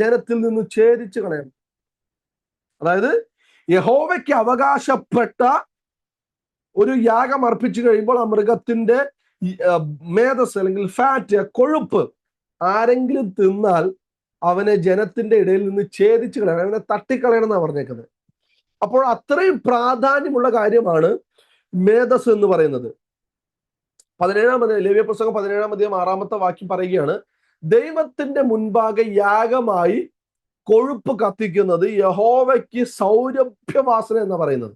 ജനത്തിൽ നിന്ന് ഛേദിച്ചു കളയണം. അതായത് യഹോവയ്ക്ക് അവകാശപ്പെട്ട ഒരു യാഗം അർപ്പിച്ചു കഴിയുമ്പോൾ ആ മൃഗത്തിന്റെ മേധസ് അല്ലെങ്കിൽ ഫാറ്റ്, കൊഴുപ്പ് ആരെങ്കിലും തിന്നാൽ അവനെ ജനത്തിന്റെ ഇടയിൽ നിന്ന് ഛേദിച്ചു കളയണം, അവനെ തട്ടിക്കളയണം എന്നാണ് പറഞ്ഞേക്കുന്നത്. അപ്പോൾ അത്രയും പ്രാധാന്യമുള്ള കാര്യമാണ് മേധസ് എന്ന് പറയുന്നത്. 17-ാം ലേവ്യ പുസ്തകം 17-ാം അധ്യായം 6-ാമത്തെ വാക്യം പറയുകയാണ്, ദൈവത്തിന്റെ മുൻപാകെ യാഗമായി കൊഴുപ്പ് കത്തിക്കുന്നത് യഹോവയ്ക്ക് സൗരഭ്യവാസന എന്ന് പറയുന്നത്.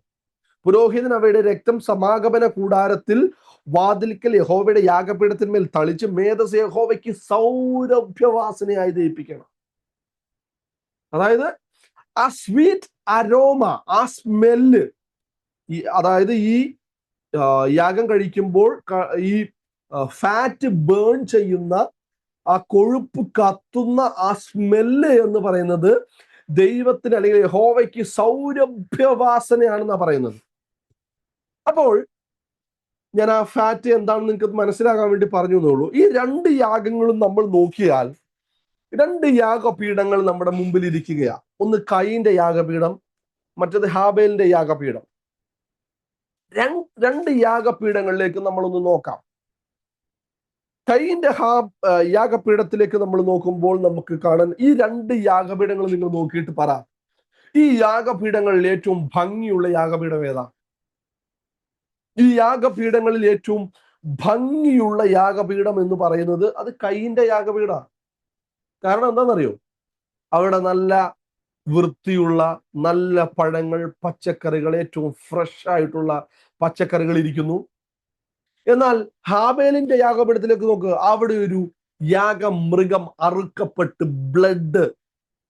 പുരോഹിതൻ അവയുടെ രക്തം സമാഗമന കൂടാരത്തിൽ വാതിൽക്കൽ യഹോവയുടെ യാഗപീഠത്തിന്മേൽ തളിച്ച് മേധസ് യഹോവയ്ക്ക് സൗരഭ്യവാസനയായി ദഹിപ്പിക്കണം. അതായത് ആ സ്വീറ്റ് അരോമ, ആ സ്മെല്ല്, അതായത് ഈ യാഗം കഴിക്കുമ്പോൾ ഈ ഫാറ്റ് ബേൺ ചെയ്യുന്ന ആ കൊഴുപ്പ് കത്തുന്ന ആ സ്മെല്ല് എന്ന് പറയുന്നത് ദൈവത്തിന് അല്ലെങ്കിൽ യഹോവയ്ക്ക് സൗരഭ്യവാസനയാണെന്നാണ് പറയുന്നത്. അപ്പോൾ ഞാൻ ആ ഫാറ്റ് എന്താണെന്ന് നിങ്ങൾക്ക് മനസ്സിലാകാൻ വേണ്ടി പറഞ്ഞു എന്നുള്ളൂ. ഈ 2 യാഗങ്ങളും നമ്മൾ നോക്കിയാൽ 2 യാഗപീഠങ്ങൾ നമ്മുടെ മുമ്പിൽ ഇരിക്കുകയാണ്. ഒന്ന് കയീന്റെ യാഗപീഠം, മറ്റത് ഹാബേലിന്റെ യാഗപീഠം. 2 യാഗപീഠങ്ങളിലേക്ക് നമ്മളൊന്ന് നോക്കാം. കയീന്റെ യാഗപീഠത്തിലേക്ക് നമ്മൾ നോക്കുമ്പോൾ നമുക്ക് കാണാൻ ഈ 2 യാഗപീഠങ്ങൾ നിങ്ങൾ നോക്കിയിട്ട് പറ, ഈ യാഗപീഠങ്ങളിൽ ഏറ്റവും ഭംഗിയുള്ള യാഗപീഠം ഏതാ? ഈ യാഗപീഠങ്ങളിൽ ഏറ്റവും ഭംഗിയുള്ള യാഗപീഠം എന്ന് പറയുന്നത് അത് കയീന്റെ യാഗപീഠമാണ്. കാരണം എന്താണെന്നറിയോ? അവിടെ നല്ല വൃത്തിയുള്ള നല്ല പഴങ്ങൾ, പച്ചക്കറികൾ, ഏറ്റവും ഫ്രഷ് ആയിട്ടുള്ള പച്ചക്കറികൾ ഇരിക്കുന്നു. എന്നാൽ ഹാബേലിന്റെ യാഗപീഠത്തിലേക്ക് നോക്കുക, അവിടെ ഒരു യാഗമൃഗം അറുക്കപ്പെട്ട് ബ്ലഡ്,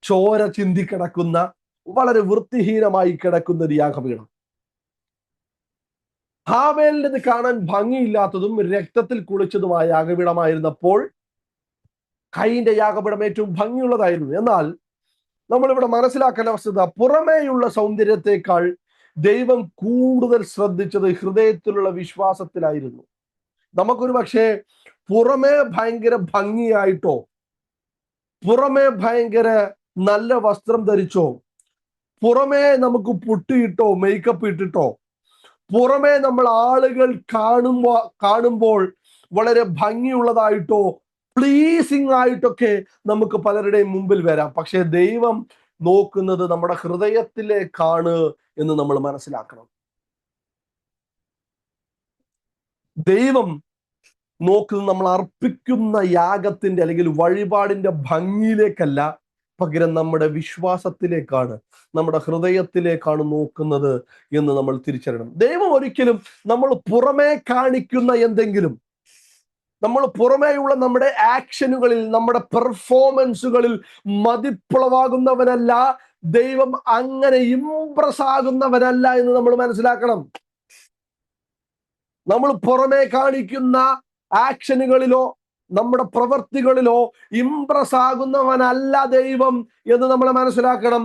ചോര ചിന്തിക്കിടക്കുന്ന, വളരെ വൃത്തിഹീനമായി കിടക്കുന്ന ഒരു യാഗപീഠം. ഹാബേലിൻ്റെത് കാണാൻ ഭംഗിയില്ലാത്തതും രക്തത്തിൽ കുളിച്ചതുമായ യാഗപീഠമായിരുന്നപ്പോൾ കയീന്റെ യാഗപീഠം ഏറ്റവും ഭംഗിയുള്ളതായിരുന്നു. എന്നാൽ നമ്മളിവിടെ മനസ്സിലാക്കേണ്ട വസ്തുത, പുറമേയുള്ള സൗന്ദര്യത്തെക്കാൾ ദൈവം കൂടുതൽ ശ്രദ്ധിച്ചത് ഹൃദയത്തിലുള്ള വിശ്വാസത്തിലായിരുന്നു. നമുക്കൊരു പക്ഷേ പുറമേ ഭയങ്കര ഭംഗിയായിട്ടോ, പുറമേ ഭയങ്കര നല്ല വസ്ത്രം ധരിച്ചോ, പുറമേ നമുക്ക് പുട്ടിയിട്ടോ മേക്കപ്പ് ഇട്ടിട്ടോ, പുറമേ നമ്മൾ ആളുകൾ കാണുമ്പോൾ വളരെ ഭംഗിയുള്ളതായിട്ടോ പ്ലീസിങ് ആയിട്ടൊക്കെ നമുക്ക് പലരുടെയും മുമ്പിൽ വരാം. പക്ഷെ ദൈവം നോക്കുന്നത് നമ്മുടെ ഹൃദയത്തിലേക്കാണ് എന്ന് നമ്മൾ മനസ്സിലാക്കണം. ദൈവം നോക്കുന്നത് നമ്മൾ അർപ്പിക്കുന്ന യാഗത്തിന്റെ അല്ലെങ്കിൽ വഴിപാടിന്റെ ഭംഗിയിലേക്കല്ല, പകരം നമ്മുടെ വിശ്വാസത്തിലേക്കാണ്, നമ്മുടെ ഹൃദയത്തിലേക്കാണ് നോക്കുന്നത് എന്ന് നമ്മൾ തിരിച്ചറിയണം. ദൈവം ഒരിക്കലും നമ്മൾ പുറമേ കാണിക്കുന്ന എന്തെങ്കിലും, നമ്മൾ പുറമേയുള്ള നമ്മുടെ ആക്ഷനുകളിൽ, നമ്മുടെ പെർഫോമൻസുകളിൽ മതിപ്പുളവാകുന്നവനല്ല. ദൈവം അങ്ങനെ ഇംപ്രസ് ആകുന്നവനല്ല എന്ന് നമ്മൾ മനസ്സിലാക്കണം. നമ്മൾ പുറമേ കാണിക്കുന്ന ആക്ഷനുകളിലോ നമ്മുടെ പ്രവൃത്തികളിലോ ഇംപ്രസ് ആകുന്നവനല്ല ദൈവം എന്ന് നമ്മൾ മനസ്സിലാക്കണം.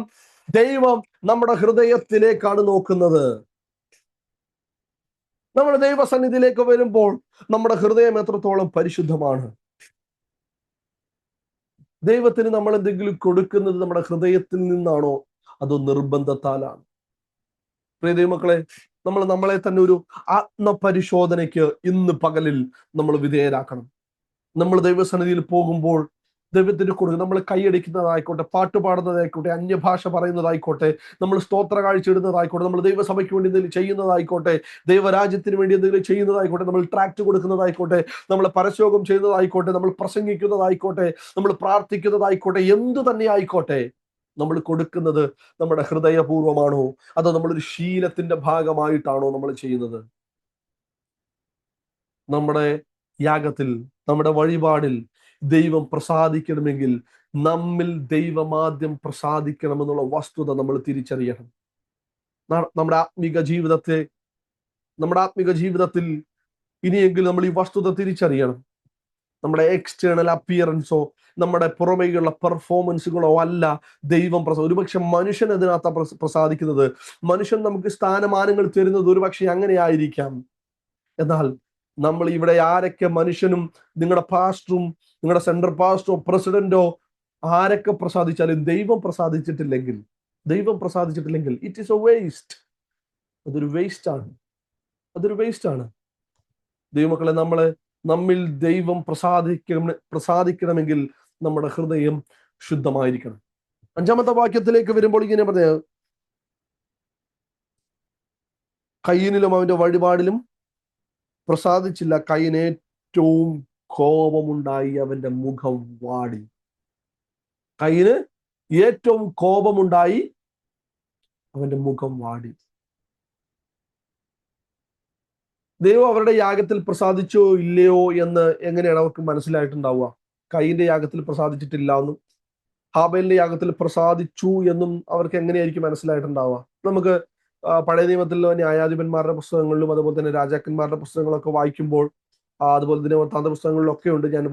ദൈവം നമ്മുടെ ഹൃദയത്തിലേക്കാണ് നോക്കുന്നത്. നമ്മൾ ദൈവസന്നിധിയിലേക്ക് വരുമ്പോൾ നമ്മുടെ ഹൃദയം എത്രത്തോളം പരിശുദ്ധമാണ്. ദൈവത്തിന് നമ്മൾ എന്തെങ്കിലും കൊടുക്കുന്നത് നമ്മുടെ ഹൃദയത്തിൽ നിന്നാണോ അതോ നിർബന്ധത്താലാണ്? പ്രിയ ദൈവമക്കളെ, നമ്മൾ നമ്മളെ തന്നെ ഒരു ആത്മപരിശോധനയ്ക്ക് ഇന്ന് പകലിൽ നമ്മൾ വിധേയരാക്കണം. നമ്മൾ ദൈവസന്നിധിയിൽ പോകുമ്പോൾ ദൈവത്തിന് കൊടുക്കുക. നമ്മൾ കൈയടിക്കുന്നതായിക്കോട്ടെ, പാട്ട് പാടുന്നതായിക്കോട്ടെ, അന്യഭാഷ പറയുന്നതായിക്കോട്ടെ, നമ്മൾ സ്തോത്ര കാഴ്ച ഇടുന്നതായിക്കോട്ടെ, നമ്മൾ ദൈവസഭയ്ക്ക് വേണ്ടി എന്തെങ്കിലും ചെയ്യുന്നതായിക്കോട്ടെ, ദൈവരാജ്യത്തിന് വേണ്ടി എന്തെങ്കിലും ചെയ്യുന്നതായിക്കോട്ടെ, നമ്മൾ ട്രാക്ട് കൊടുക്കുന്നതായിക്കോട്ടെ, നമ്മൾ പരസ്യോഗം ചെയ്യുന്നതായിക്കോട്ടെ, നമ്മൾ പ്രസംഗിക്കുന്നതായിക്കോട്ടെ, നമ്മൾ പ്രാർത്ഥിക്കുന്നതായിക്കോട്ടെ, എന്തു തന്നെ ആയിക്കോട്ടെ, നമ്മൾ കൊടുക്കുന്നത് നമ്മുടെ ഹൃദയപൂർവമാണോ അതോ നമ്മളൊരു ശീലത്തിന്റെ ഭാഗമായിട്ടാണോ നമ്മൾ ചെയ്യുന്നത്? നമ്മുടെ യാഗത്തിൽ, നമ്മുടെ വഴിപാടിൽ ദൈവം പ്രസാദിക്കണമെങ്കിൽ നമ്മിൽ ദൈവമാദ്യം പ്രസാദിക്കണമെന്നുള്ള വസ്തുത നമ്മൾ തിരിച്ചറിയണം. നമ്മുടെ ആത്മീക ജീവിതത്തിൽ ഇനിയെങ്കിലും നമ്മൾ ഈ വസ്തുത തിരിച്ചറിയണം. നമ്മുടെ എക്സ്റ്റേണൽ അപ്പിയറൻസോ നമ്മുടെ പുറമേയുള്ള പെർഫോമൻസുകളോ അല്ല ദൈവം ഒരുപക്ഷെ മനുഷ്യൻ അതിനകത്ത് പ്രസാദിക്കുന്നത്. മനുഷ്യൻ നമുക്ക് സ്ഥാനമാനങ്ങൾ തരുന്നത് ഒരുപക്ഷെ അങ്ങനെ ആയിരിക്കാം. എന്നാൽ നമ്മൾ ഇവിടെ ആരൊക്കെ മനുഷ്യനും നിങ്ങളുടെ പാസ്റ്ററും നിങ്ങളുടെ സെൻട്രൽ പാസ്റ്ററോ പ്രസിഡന്റോ ആരൊക്കെ പ്രസാദിച്ചാലും ദൈവം പ്രസാദിച്ചിട്ടില്ലെങ്കിൽ ഇറ്റ് ഈസ് എ വേസ്റ്റ്. അതൊരു വേസ്റ്റ് ആണ്. ദൈവമക്കളെ, നമ്മിൽ ദൈവം പ്രസാദിക്കണമെങ്കിൽ നമ്മുടെ ഹൃദയം ശുദ്ധമായിരിക്കണം. 5-ാമത്തെ വാക്യത്തിലേക്ക് വരുമ്പോൾ ഇങ്ങനെ പറഞ്ഞത്, കയ്യിനിലും അവന്റെ വഴിപാടിലും പ്രസാദിച്ചില്ല. കയ്യിന് ഏറ്റവും കോപമുണ്ടായി അവന്റെ മുഖം വാടി. കയ്യിന് ഏറ്റവും കോപമുണ്ടായി അവന്റെ മുഖം വാടി. ദൈവം അവരുടെ യാഗത്തിൽ പ്രസാദിച്ചോ ഇല്ലയോ എന്ന് എങ്ങനെയാണ് അവർക്ക് മനസ്സിലായിട്ടുണ്ടാവുക? കയ്യിന്റെ യാഗത്തിൽ പ്രസാദിച്ചിട്ടില്ല എന്നും ഹാബേലിന്റെ യാഗത്തിൽ പ്രസാദിച്ചു എന്നും അവർക്ക് എങ്ങനെയായിരിക്കും മനസ്സിലായിട്ടുണ്ടാവുക? നമുക്ക് പഴയ നിയമത്തിലെ ന്യായാധിപന്മാരുടെ പുസ്തകങ്ങളിലും അതുപോലെ തന്നെ രാജാക്കന്മാരുടെ പുസ്തകങ്ങളൊക്കെ വായിക്കുമ്പോൾ, അതുപോലെ തന്നെ വൃത്താന്ത പുസ്തകങ്ങളിലൊക്കെ ഉണ്ട്. ഞാൻ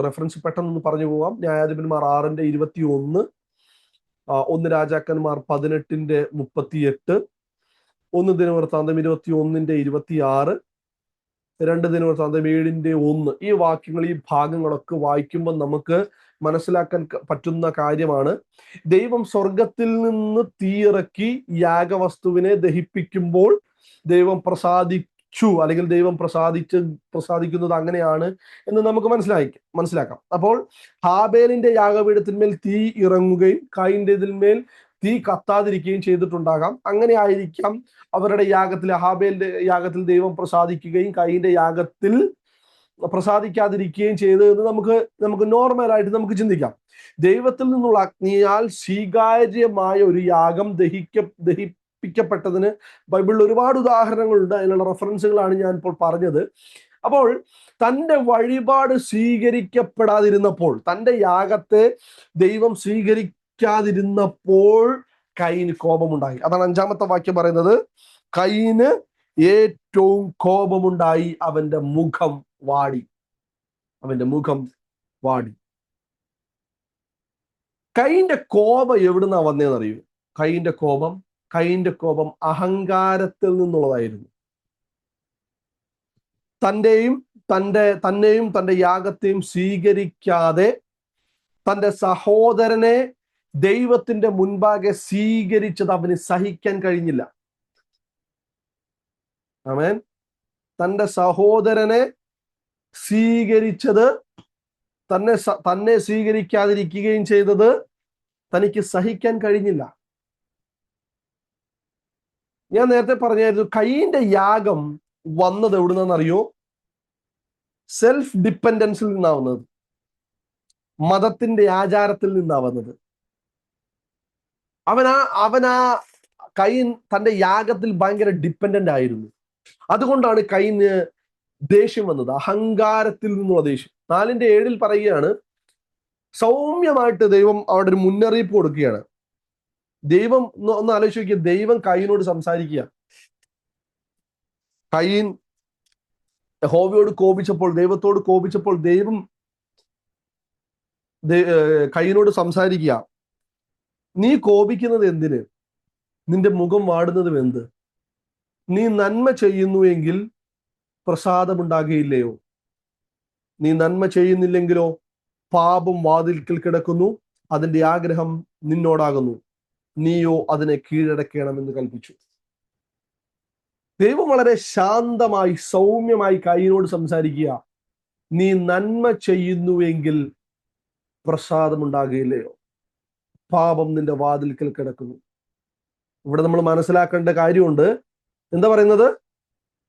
റെഫറൻസ് പെട്ടെന്ന് പറഞ്ഞു പോവാം. ന്യായാധിപന്മാർ 6:21, 1 രാജാക്കന്മാർ 18:38, 1 ദിനവൃത്താന്തം 21:26, 2 ദിനവൃത്താന്തം 7:1. ഈ വാക്യങ്ങൾ, ഈ ഭാഗങ്ങളൊക്കെ വായിക്കുമ്പോൾ നമുക്ക് മനസ്സിലാക്കാൻ പറ്റുന്ന കാര്യമാണ്, ദൈവം സ്വർഗത്തിൽ നിന്ന് തീയിറക്കി യാഗവസ്തുവിനെ ദഹിപ്പിക്കുമ്പോൾ ദൈവം പ്രസാദിച്ചു, അല്ലെങ്കിൽ ദൈവം പ്രസാദിക്കുന്നത് അങ്ങനെയാണ് എന്ന് നമുക്ക് മനസ്സിലാക്കാം. അപ്പോൾ ഹാബേലിന്റെ യാഗപീഠത്തിന്മേൽ തീ ഇറങ്ങുകയും കയീന്റേതിന്മേൽ തീ കത്താതിരിക്കുകയും ചെയ്തിട്ടുണ്ടാകാം. അങ്ങനെ ആയിരിക്കാം അവരുടെ യാഗത്തിൽ, ഹാബേലിന്റെ യാഗത്തിൽ ദൈവം പ്രസാദിക്കുകയും കയീന്റെ യാഗത്തിൽ പ്രസാദിക്കാതിരിക്കുകയും ചെയ്തതെന്ന് നമുക്ക് നോർമലായിട്ട് നമുക്ക് ചിന്തിക്കാം. ദൈവത്തിൽ നിന്നുള്ള അഗ്നിയാൽ സ്വീകാര്യമായ ഒരു യാഗം ദഹിപ്പിക്കപ്പെട്ടതിന് ബൈബിളിൽ ഒരുപാട് ഉദാഹരണങ്ങളുണ്ട്. അതിനുള്ള റെഫറൻസുകളാണ് ഞാൻ ഇപ്പോൾ പറഞ്ഞത്. അപ്പോൾ തൻ്റെ വഴിപാട് സ്വീകരിക്കപ്പെടാതിരുന്നപ്പോൾ, തൻ്റെ യാഗത്തെ ദൈവം സ്വീകരിക്കാതിരുന്നപ്പോൾ കയീന് കോപമുണ്ടായി. അതാണ് 5-ാമത്തെ വാക്യം പറയുന്നത്. കയീന് ഏറ്റവും കോപമുണ്ടായി, അവന്റെ മുഖം വാടി. കയീന്റെ കോപം എവിടുന്നാ വന്നതെന്നറിയൂ? കയീന്റെ കോപം അഹങ്കാരത്തിൽ നിന്നുള്ളതായിരുന്നു. തന്നെയും തന്റെ യാഗത്തെയും സ്വീകരിക്കാതെ തന്റെ സഹോദരനെ ദൈവത്തിന്റെ മുൻപാകെ സ്വീകരിച്ചത് അവന് സഹിക്കാൻ കഴിഞ്ഞില്ല. ആമേൻ. തന്റെ സഹോദരനെ സ്വീകരിച്ചത്, തന്നെ സ്വീകരിക്കാതിരിക്കുകയും ചെയ്തത് തനിക്ക് സഹിക്കാൻ കഴിഞ്ഞില്ല. ഞാൻ നേരത്തെ പറഞ്ഞായിരുന്നു, കയീന്റെ യാഗം വന്നത് എവിടുന്നറിയോ? സെൽഫ് ഡിപ്പെൻഡൻസിൽ നിന്നാവുന്നത്, മതത്തിന്റെ ആചാരത്തിൽ നിന്നാവുന്നത്. അവനാ കയീൻ തന്റെ യാഗത്തിൽ ഭയങ്കര ഡിപ്പെൻഡന്റ് ആയിരുന്നു. അതുകൊണ്ടാണ് കയീന് ദേഷ്യം വന്നത്, അഹങ്കാരത്തിൽ നിന്നുള്ള ദേഷ്യം. 4:7 പറയുകയാണ്, സൗമ്യമായിട്ട് ദൈവം അവിടെ ഒരു മുന്നറിയിപ്പ് കൊടുക്കുകയാണ്. ദൈവം ഒന്ന് ആലോചിച്ച് നോക്കിയ, ദൈവം കയീനോട് സംസാരിക്കുക. കയീൻ യഹോവയോട് കോപിച്ചപ്പോൾ, ദൈവത്തോട് കോപിച്ചപ്പോൾ ദൈവം കയീനോട് സംസാരിക്കുക, നീ കോപിക്കുന്നത് എന്തിന്? നിന്റെ മുഖം വാടുന്നതും എന്ത്? നീ നന്മ ചെയ്യുന്നുവെങ്കിൽ പ്രസാദമുണ്ടാകുകയില്ലയോ? നീ നന്മ ചെയ്യുന്നില്ലെങ്കിലോ? പാപം വാതിൽക്കൽ കിടക്കുന്നു, അതിന്റെ ആഗ്രഹം നിന്നോടാകുന്നു, നീയോ അതിനെ കീഴടക്കണമെന്ന് കൽപ്പിച്ചു. ദൈവം വളരെ ശാന്തമായി സൗമ്യമായി കയീനോട് സംസാരിക്കുക, നീ നന്മ ചെയ്യുന്നുവെങ്കിൽ പ്രസാദമുണ്ടാകുകയില്ലയോ? പാപം നിന്റെ വാതിൽക്കൽ കിടക്കുന്നു. ഇവിടെ നമ്മൾ മനസ്സിലാക്കേണ്ട കാര്യമുണ്ട്. എന്താ പറയുന്നത്?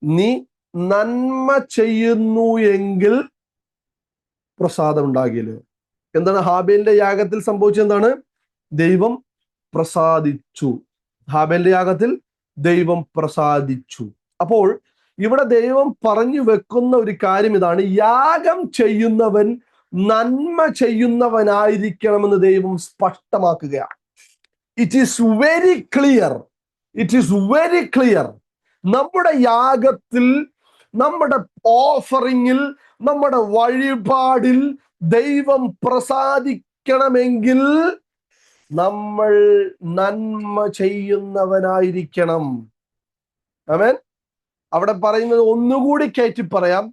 നീ നന്മ ചെയ്യുന്നു എങ്കിൽ പ്രസാദം ഉണ്ടാകില്ല. എന്താണ് ഹാബേലിന്റെ യാഗത്തിൽ സംഭവിച്ചത്? എന്താണ്? ദൈവം പ്രസാദിച്ചു. ഹാബേലിന്റെ യാഗത്തിൽ ദൈവം പ്രസാദിച്ചു. അപ്പോൾ ഇവിടെ ദൈവം പറഞ്ഞു വെക്കുന്ന ഒരു കാര്യം ഇതാണ്, യാഗം ചെയ്യുന്നവൻ നന്മ ചെയ്യുന്നവനായിരിക്കണമെന്ന് ദൈവം സ്പഷ്ടമാക്കുകയാണ്. It is very clear, it is very clear. നമ്മുടെ യാഗത്തിൽ, നമ്മുടെ ഓഫറിങ്ങിൽ, നമ്മുടെ വഴിപാടിൽ ദൈവം പ്രസാദിക്കണമെങ്കിൽ നമ്മൾ നന്മ ചെയ്യുന്നവനായിരിക്കണം. ആമേൻ. അവിടെ പറയുന്നത് ഒന്നുകൂടി കയറ്റി പറയാം,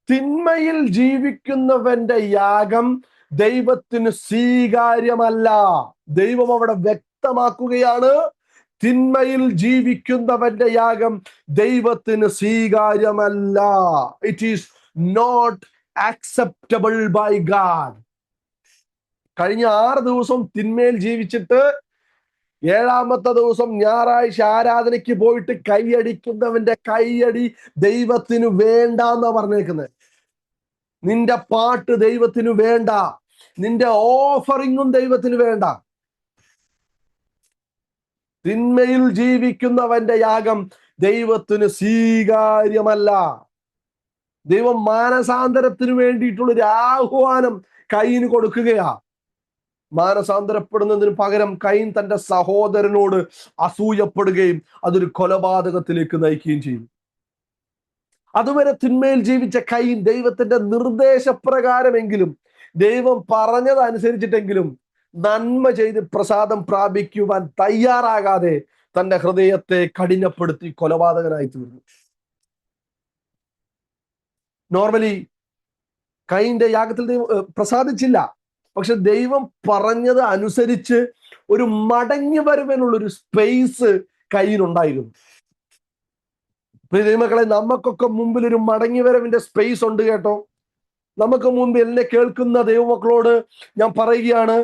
തിന്മയിൽ ജീവിക്കുന്നവന്റെ യാഗം ദൈവത്തിന് സ്വീകാര്യമല്ല. ദൈവം അവിടെ വ്യക്തമാക്കുകയാണ്, തിന്മയിൽ ജീവിക്കുന്നവന്റെ യാഗം ദൈവത്തിന് സ്വീകാര്യമല്ല. It is not acceptable by God. കഴിഞ്ഞ 6 ദിവസം തിന്മയിൽ ജീവിച്ചിട്ട് 7ാമത്തെ ദിവസം ഞായറാഴ്ച ആരാധനയ്ക്ക് പോയിട്ട് കൈയടിക്കുന്നവന്റെ കൈയടി ദൈവത്തിന് വേണ്ട എന്നാ പറഞ്ഞേക്കുന്നത്. നിന്റെ പാട്ട് ദൈവത്തിന് വേണ്ട, നിന്റെ ഓഫറിങ്ങും ദൈവത്തിന് വേണ്ട. തിന്മയിൽ ജീവിക്കുന്നവന്റെ യാഗം ദൈവത്തിന് സ്വീകാര്യമല്ല. ദൈവം മാനസാന്തരത്തിന് വേണ്ടിയിട്ടുള്ളൊരു ആഹ്വാനം കയ്യിന് കൊടുക്കുകയാ. മാനസാന്തരപ്പെടുന്നതിന് പകരം കയ്യൻ തന്റെ സഹോദരനോട് അസൂയപ്പെടുകയും അതൊരു കൊലപാതകത്തിലേക്ക് നയിക്കുകയും ചെയ്യും. അതുവരെ തിന്മയിൽ ജീവിച്ച കയ്യൻ ദൈവത്തിന്റെ നിർദ്ദേശപ്രകാരമെങ്കിലും, ദൈവം പറഞ്ഞതനുസരിച്ചിട്ടെങ്കിലും നന്മ ചെയ്ത് പ്രസാദം പ്രാപിക്കുവാൻ തയ്യാറാകാതെ തന്റെ ഹൃദയത്തെ കഠിനപ്പെടുത്തി കൊലപാതകനായി തീർന്നു. നോർമലി കയ്യന്റെ യാഗത്തിൽ ദൈവം പ്രസാദിച്ചില്ല. പക്ഷെ ദൈവം പറഞ്ഞത് അനുസരിച്ച് ഒരു മടങ്ങി വരവിനുള്ളൊരു സ്പേസ് കയ്യിനുണ്ടായിരുന്നു. ദൈവമക്കളെ, നമുക്കൊക്കെ മുമ്പിൽ ഒരു മടങ്ങി വരവിന്റെ സ്പേസ് ഉണ്ട് കേട്ടോ. നമുക്ക് മുമ്പ് എന്നെ കേൾക്കുന്ന ദൈവമക്കളോട് ഞാൻ പറയുകയാണ്,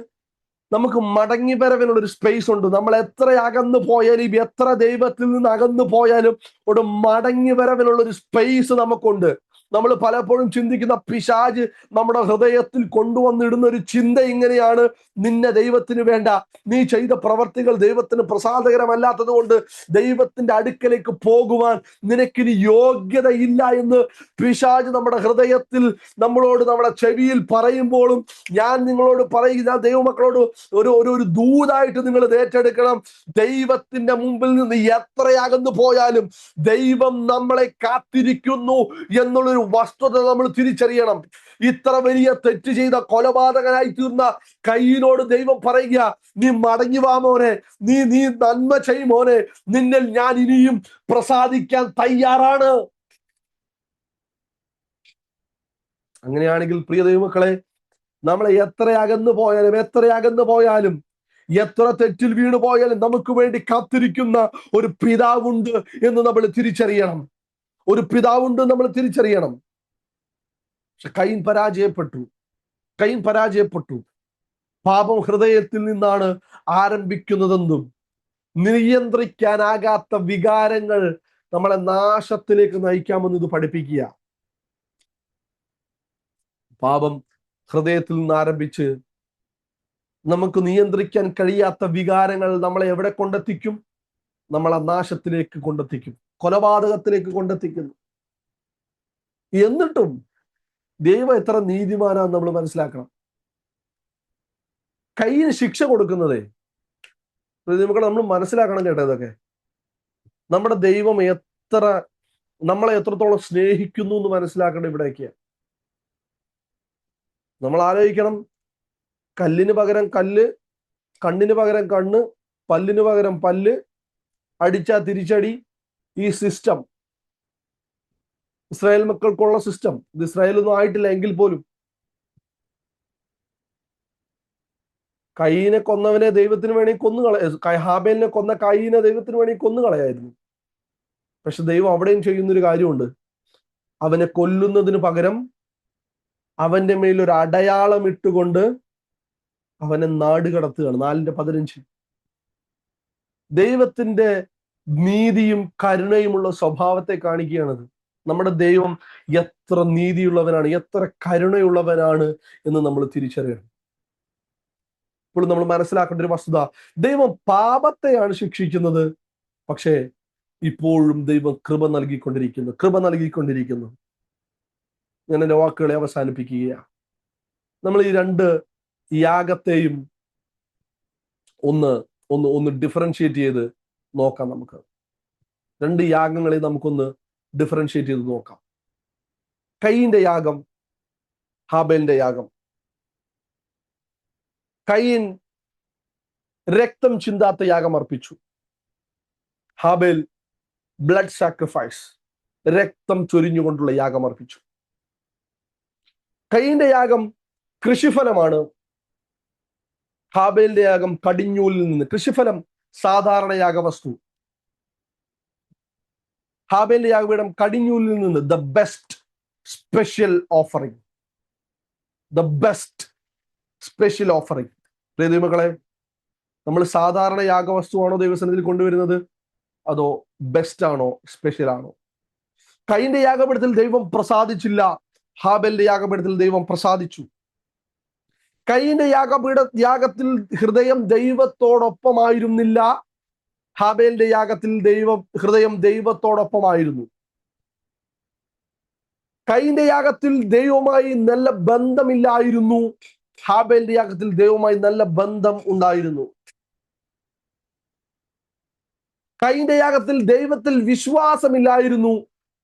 നമുക്ക് മടങ്ങി വരവിനുള്ളൊരു സ്പേസ് ഉണ്ട്. നമ്മൾ എത്ര അകന്നു പോയാലും, എത്ര ദൈവത്തിൽ നിന്ന് അകന്നു പോയാലും ഒരു മടങ്ങി വരവിനുള്ളൊരു സ്പേസ് നമുക്കുണ്ട്. നമ്മൾ പലപ്പോഴും ചിന്തിക്കുന്ന പിശാച് നമ്മുടെ ഹൃദയത്തിൽ കൊണ്ടുവന്നിടുന്ന ഒരു ചിന്ത ഇങ്ങനെയാണ്, നിന്നെ ദൈവത്തിന് വേണ്ട, നീ ചെയ്ത പ്രവർത്തികൾ ദൈവത്തിന് പ്രസാദകരമല്ലാത്തത് കൊണ്ട് ദൈവത്തിന്റെ അടുക്കലേക്ക് പോകുവാൻ നിനക്കിനി യോഗ്യതയില്ല എന്ന് പിശാച് നമ്മുടെ ഹൃദയത്തിൽ നമ്മളോട്, നമ്മുടെ ചെവിയിൽ പറയുമ്പോഴും ഞാൻ നിങ്ങളോട് പറയുക, ദൈവമക്കളോട് ഒരു ദൂതായിട്ട് നിങ്ങൾ ഏറ്റെടുക്കണം. ദൈവത്തിന്റെ മുമ്പിൽ നിന്ന് എത്രയകന്നു പോയാലും ദൈവം നമ്മളെ കാത്തിരിക്കുന്നു എന്നുള്ളൊരു വസ്തുത നമ്മൾ തിരിച്ചറിയണം. ഇത്ര വലിയ തെറ്റ് ചെയ്ത കൊലപാതകനായി തീർന്ന കയ്യിനോട് ദൈവം പറയുക, നീ മടങ്ങി വാ മോനെ, നീ നന്മ ചെയ്യും മോനെ, നിന്നിൽ ഞാൻ ഇനിയും പ്രസാദിക്കാൻ തയ്യാറാണ്. അങ്ങനെയാണെങ്കിൽ പ്രിയ ദൈവമക്കളെ, നമ്മളെ എത്ര അകന്നു പോയാലും എത്ര തെറ്റിൽ വീണു പോയാലും നമുക്ക് വേണ്ടി കാത്തിരിക്കുന്ന ഒരു പിതാവുണ്ട് എന്ന് നമ്മൾ തിരിച്ചറിയണം. ഒരു പിതാവുണ്ട് നമ്മൾ തിരിച്ചറിയണം. പക്ഷെ കയ്യൻ പരാജയപ്പെട്ടു. പാപം ഹൃദയത്തിൽ നിന്നാണ് ആരംഭിക്കുന്നതെന്നും നിയന്ത്രിക്കാനാകാത്ത വികാരങ്ങൾ നമ്മളെ നാശത്തിലേക്ക് നയിക്കാമെന്ന് ഇത് പഠിപ്പിക്കുക. പാപം ഹൃദയത്തിൽ നിന്ന് ആരംഭിച്ച് നമുക്ക് നിയന്ത്രിക്കാൻ കഴിയാത്ത വികാരങ്ങൾ നമ്മളെ എവിടെ കൊണ്ടെത്തിക്കും? നമ്മളെ നാശത്തിലേക്ക് കൊണ്ടെത്തിക്കും, കൊലപാതകത്തിലേക്ക് കൊണ്ടെത്തിക്കുന്നു. എന്നിട്ടും ദൈവം എത്ര നീതിമാനാന്ന് നമ്മൾ മനസ്സിലാക്കണം. കയ്യിന് ശിക്ഷ കൊടുക്കുന്നതേ നമുക്ക് നമ്മൾ മനസ്സിലാക്കണം കേട്ടോ. ഇതൊക്കെ നമ്മുടെ ദൈവം നമ്മളെ എത്രത്തോളം സ്നേഹിക്കുന്നു എന്ന് മനസ്സിലാക്കണം. ഇവിടേക്ക് നമ്മൾ ആലോചിക്കണം, കല്ലിന് പകരം കല്ല്, കണ്ണിന് പകരം കണ്ണ്, പല്ലിന് പകരം പല്ല്, അടിച്ചാ തിരിച്ചടി. ഈ സിസ്റ്റം ഇസ്രായേൽ മക്കൾക്കുള്ള സിസ്റ്റം. ഇത് ഇസ്രായേലൊന്നും ആയിട്ടില്ല എങ്കിൽ പോലും കയ്യിനെ കൊന്നവനെ ദൈവത്തിന് വേണമെങ്കിൽ ഹാബേലിനെ കൊന്ന കയ്യിനെ ദൈവത്തിന് വേണമെങ്കിൽ കൊന്നുകളയായിരുന്നു. പക്ഷെ ദൈവം അവിടെയും ചെയ്യുന്നൊരു കാര്യമുണ്ട്. അവനെ കൊല്ലുന്നതിന് പകരം അവന്റെ മേലൊരു അടയാളം ഇട്ടുകൊണ്ട് അവനെ നാട് കടത്തുകയാണ്. 4:15. ദൈവത്തിന്റെ നീതിയും കരുണയുമുള്ള സ്വഭാവത്തെ കാണിക്കുകയാണത്. നമ്മുടെ ദൈവം എത്ര നീതിയുള്ളവനാണ്, എത്ര കരുണയുള്ളവനാണ് എന്ന് നമ്മൾ തിരിച്ചറിയണം. ഇപ്പോൾ നമ്മൾ മനസ്സിലാക്കേണ്ട ഒരു വസ്തുത, ദൈവം പാപത്തെയാണ് ശിക്ഷിക്കുന്നത്, പക്ഷേ ഇപ്പോഴും ദൈവം കൃപ നൽകിക്കൊണ്ടിരിക്കുന്നു. ഞാൻ എൻ്റെ വാക്കുകളെ അവസാനിപ്പിക്കുകയാണ്. നമ്മൾ ഈ രണ്ട് യാഗത്തെയും ഒന്ന് ഒന്ന് ഒന്ന് ഡിഫറൻഷിയേറ്റ് ചെയ്ത് നോക്കാം. നമുക്ക് രണ്ട് യാഗങ്ങളെ നമുക്കൊന്ന് ഡിഫറൻഷിയേറ്റ് ചെയ്ത് നോക്കാം. കയീന്റെ യാഗം, ഹാബേലിന്റെ യാഗം. കയീൻ രക്തം ചിന്താത്ത യാഗം അർപ്പിച്ചു. ഹാബേൽ ബ്ലഡ് സാക്രിഫൈസ്, രക്തം ചൊരിഞ്ഞുകൊണ്ടുള്ള യാഗം അർപ്പിച്ചു. കയീന്റെ യാഗം കൃഷിഫലമാണ്. ഹാബേലിന്റെ യാഗം കടിഞ്ഞൂലിൽ നിന്ന്. കൃഷിഫലം സാധാരണ യാഗവസ്തു. ഹാബേലിന്റെ യാഗപീഠം കടിഞ്ഞൂലിൽ നിന്ന്. The best special offering, the best special offering. ദൈവമക്കളെ, നമ്മൾ സാധാരണ യാഗവസ്തുവാണോ ദൈവസന്നിധിയിൽ കൊണ്ടുവരുന്നത്, അതോ ബെസ്റ്റ് ആണോ, സ്പെഷ്യൽ ആണോ? കയീന്റെ യാഗപീഠത്തിൽ ദൈവം പ്രസാദിച്ചില്ല, ഹാബേലിന്റെ യാഗപീഠത്തിൽ ദൈവം പ്രസാദിച്ചു. കയീന്റെ യാഗത്തിൽ ഹൃദയം ദൈവത്തോടൊപ്പമായിരുന്നില്ല, ഹാബേലിന്റെ യാഗത്തിൽ ഹൃദയം ദൈവത്തോടൊപ്പമായിരുന്നു. കയീന്റെ യാഗത്തിൽ ദൈവവുമായി നല്ല ബന്ധമില്ലായിരുന്നു, ഹാബേലിന്റെ യാഗത്തിൽ ദൈവവുമായി നല്ല ബന്ധം ഉണ്ടായിരുന്നു. കയീന്റെ യാഗത്തിൽ ദൈവത്തിൽ വിശ്വാസമില്ലായിരുന്നു,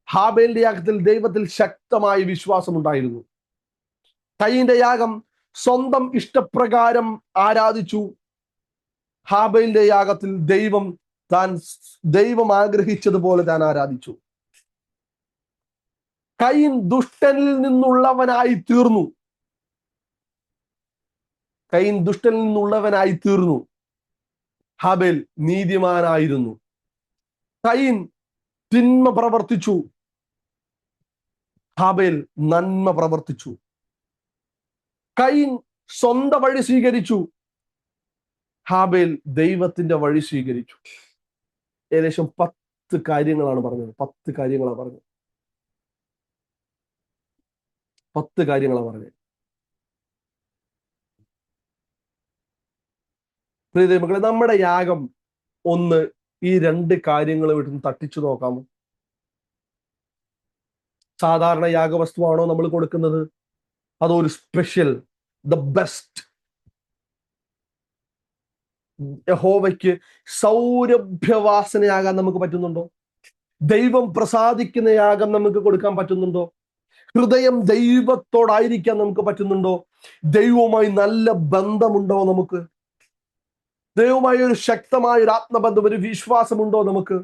ഹാബേലിന്റെ യാഗത്തിൽ ദൈവത്തിൽ ശക്തമായ വിശ്വാസം ഉണ്ടായിരുന്നു. കയീന്റെ യാഗം സ്വന്തം ഇഷ്ടപ്രകാരം ആരാധിച്ചു, ഹാബേലിന്റെ യാഗത്തിൽ ദൈവം ആഗ്രഹിച്ചതുപോലെ താൻ ആരാധിച്ചു. കയീൻ ദുഷ്ടനിൽ നിന്നുള്ളവനായി തീർന്നു. കയീൻ ദുഷ്ടനിൽ നിന്നുള്ളവനായി തീർന്നു. ഹാബേൽ നീതിമാനായിരുന്നു. കയീൻ തിന്മ പ്രവർത്തിച്ചു, ഹാബേൽ നന്മ പ്രവർത്തിച്ചു. കയീൻ സ്വന്തം വഴി സ്വീകരിച്ചു, ഹാബേൽ ദൈവത്തിന്റെ വഴി സ്വീകരിച്ചു. ഏകദേശം 10 കാര്യങ്ങളാണ് പറഞ്ഞത്. 10 കാര്യങ്ങളാണ് പറഞ്ഞത്. 10 കാര്യങ്ങളാണ് പറഞ്ഞത്. പ്രിയ മക്കളെ, നമ്മുടെ യാഗം ഒന്ന് ഈ 2 കാര്യങ്ങൾ വിട്ട് തട്ടിച്ചു നോക്കാമോ? സാധാരണ യാഗവസ്തുവാണോ നമ്മൾ കൊടുക്കുന്നത്, അതോ ഒരു സ്പെഷ്യൽ, ദ ബെസ്റ്റ്? യഹോവയ്ക്ക് സൗരഭ്യവാസനയാകാൻ നമുക്ക് പറ്റുന്നുണ്ടോ? ദൈവം പ്രസാദിക്കുന്ന യാഗം നമുക്ക് കൊടുക്കാൻ പറ്റുന്നുണ്ടോ? ഹൃദയം ദൈവത്തോടായിരിക്കാൻ നമുക്ക് പറ്റുന്നുണ്ടോ? ദൈവവുമായി നല്ല ബന്ധമുണ്ടോ നമുക്ക്? ദൈവവുമായി ഒരു ശക്തമായ ഒരു ആത്മബന്ധം, ഒരു വിശ്വാസമുണ്ടോ നമുക്ക്?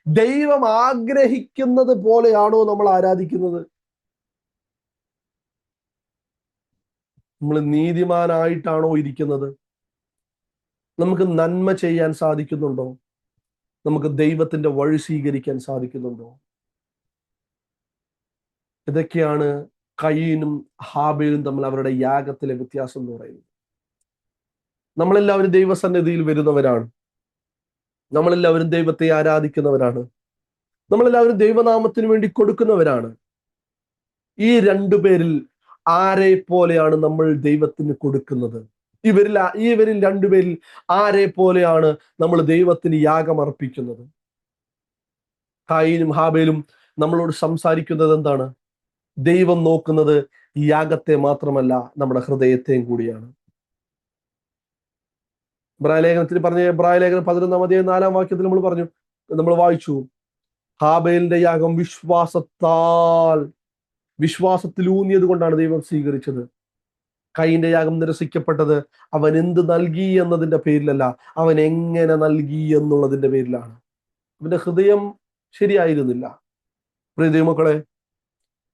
ദൈവം ആഗ്രഹിക്കുന്നത് പോലെയാണോ നമ്മൾ ആരാധിക്കുന്നത്? നമ്മൾ നീതിമാനായിട്ടാണോ ഇരിക്കുന്നത്? നമുക്ക് നന്മ ചെയ്യാൻ സാധിക്കുന്നുണ്ടോ? നമുക്ക് ദൈവത്തിന്റെ വഴി സ്വീകരിക്കാൻ സാധിക്കുന്നുണ്ടോ? ഇതൊക്കെയാണ് കയീനും ഹാബേലും തമ്മിൽ അവരുടെ യാഗത്തിലെ വ്യത്യാസം എന്ന് പറയുന്നത്. നമ്മളെല്ലാവരും ദൈവസന്നിധിയിൽ വരുന്നവരാണ്. നമ്മളെല്ലാവരും ദൈവത്തെ ആരാധിക്കുന്നവരാണ്. നമ്മളെല്ലാവരും ദൈവനാമത്തിന് വേണ്ടി കൊടുക്കുന്നവരാണ്. ഈ 2 പേരിൽ ആരെ പോലെയാണ് നമ്മൾ ദൈവത്തിന് കൊടുക്കുന്നത്? ഇവരിൽ 2 പേരിൽ ആരെ പോലെയാണ് നമ്മൾ ദൈവത്തിന് യാഗം അർപ്പിക്കുന്നത്? കയീനും ഹാബേലും നമ്മളോട് സംസാരിക്കുന്നത് എന്താണ്? ദൈവം നോക്കുന്നത് യാഗത്തെ മാത്രമല്ല, നമ്മുടെ ഹൃദയത്തെയും കൂടിയാണ്. എബ്രായലേഖനത്തിൽ പറഞ്ഞ എബ്രായലേഖനം 11-4 നമ്മൾ വായിച്ചു, ഹാബേലിന്റെ യാഗം വിശ്വാസത്തിൽ ഊന്നിയത് കൊണ്ടാണ് ദൈവം സ്വീകരിച്ചത്. കയീന്റെ യാഗം നിരസിക്കപ്പെട്ടത് അവൻ എന്ത് നൽകി എന്നതിന്റെ പേരിലല്ല, അവൻ എങ്ങനെ നൽകി എന്നുള്ളതിന്റെ പേരിലാണ്. അവന്റെ ഹൃദയം ശരിയായിരുന്നില്ല. പ്രിയ ദൈവമക്കളെ,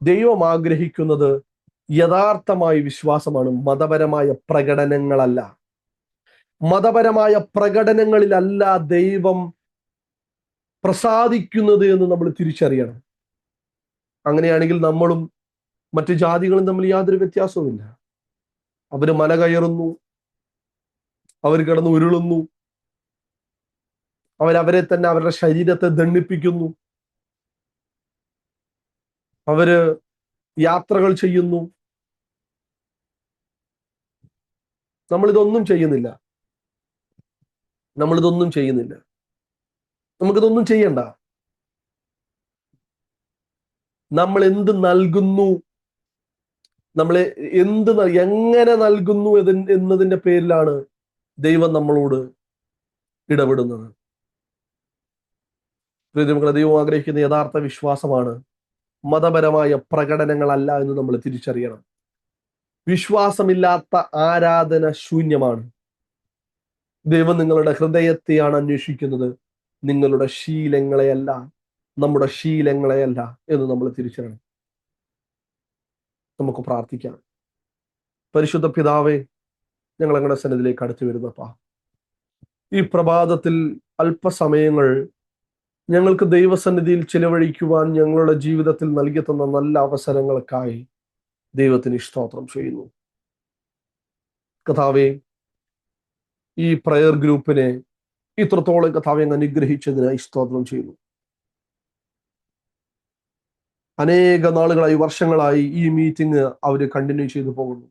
ദൈവം ആഗ്രഹിക്കുന്നത് യഥാർത്ഥമായ വിശ്വാസമാണ്, മതപരമായ പ്രകടനങ്ങളല്ല. മതപരമായ പ്രകടനങ്ങളിലല്ല ദൈവം പ്രസാദിക്കുന്നത് എന്ന് നമ്മൾ തിരിച്ചറിയണം. അങ്ങനെയാണെങ്കിൽ നമ്മളും മറ്റു ജാതികളും തമ്മിൽ യാതൊരു വ്യത്യാസവുമില്ല. അവര് മല കയറുന്നു, അവർ കിടന്ന് ഉരുളുന്നു, അവരെ തന്നെ അവരുടെ ശരീരത്തെ ദണ്ഡിപ്പിക്കുന്നു, അവര് യാത്രകൾ ചെയ്യുന്നു. നമ്മളിതൊന്നും ചെയ്യുന്നില്ല. നമുക്കിതൊന്നും ചെയ്യണ്ട. നമ്മൾ എന്ത് നൽകുന്നു, നമ്മളെ എങ്ങനെ നൽകുന്നു എന്നതിന്റെ പേരിലാണ് ദൈവം നമ്മളോട് ഇടപെടുന്നത്. പ്രിയമുള്ള, ദൈവം ആഗ്രഹിക്കുന്ന യഥാർത്ഥ വിശ്വാസമാണ് മതപരമായ പ്രകടനങ്ങളല്ല എന്ന് നമ്മൾ തിരിച്ചറിയണം. വിശ്വാസമില്ലാത്ത ആരാധന ശൂന്യമാണ്. ദൈവം നിങ്ങളുടെ ഹൃദയത്തെയാണ് അന്വേഷിക്കുന്നത്, നിങ്ങളുടെ ശീലങ്ങളെയല്ല, നമ്മുടെ ശീലങ്ങളെയല്ല എന്ന് നമ്മൾ തിരിച്ചറിയണം. നമുക്ക് പ്രാർത്ഥിക്കാം. പരിശുദ്ധ പിതാവേ, ഞങ്ങൾ ഞങ്ങളുടെ സന്നിധിയിലേക്ക് അടുത്തു വരുന്നപ്പാ, ഈ പ്രഭാതത്തിൽ അല്പസമയങ്ങൾ ഞങ്ങൾക്ക് ദൈവസന്നിധിയിൽ ചിലവഴിക്കുവാൻ ഞങ്ങളുടെ ജീവിതത്തിൽ നൽകി തന്ന നല്ല അവസരങ്ങൾക്കായി ദൈവത്തിന് സ്തോത്രം ചെയ്യുന്നു. കർത്താവേ, ഈ പ്രയർ ഗ്രൂപ്പിനെ ഇത്രത്തോളം കർത്താവെ അങ്ങ് അനുഗ്രഹിച്ചതിനായി സ്തോത്രം ചെയ്യുന്നു. അനേക നാളുകളായി, വർഷങ്ങളായി ഈ മീറ്റിംഗ് അവര് കണ്ടിന്യൂ ചെയ്തു പോകുന്നു.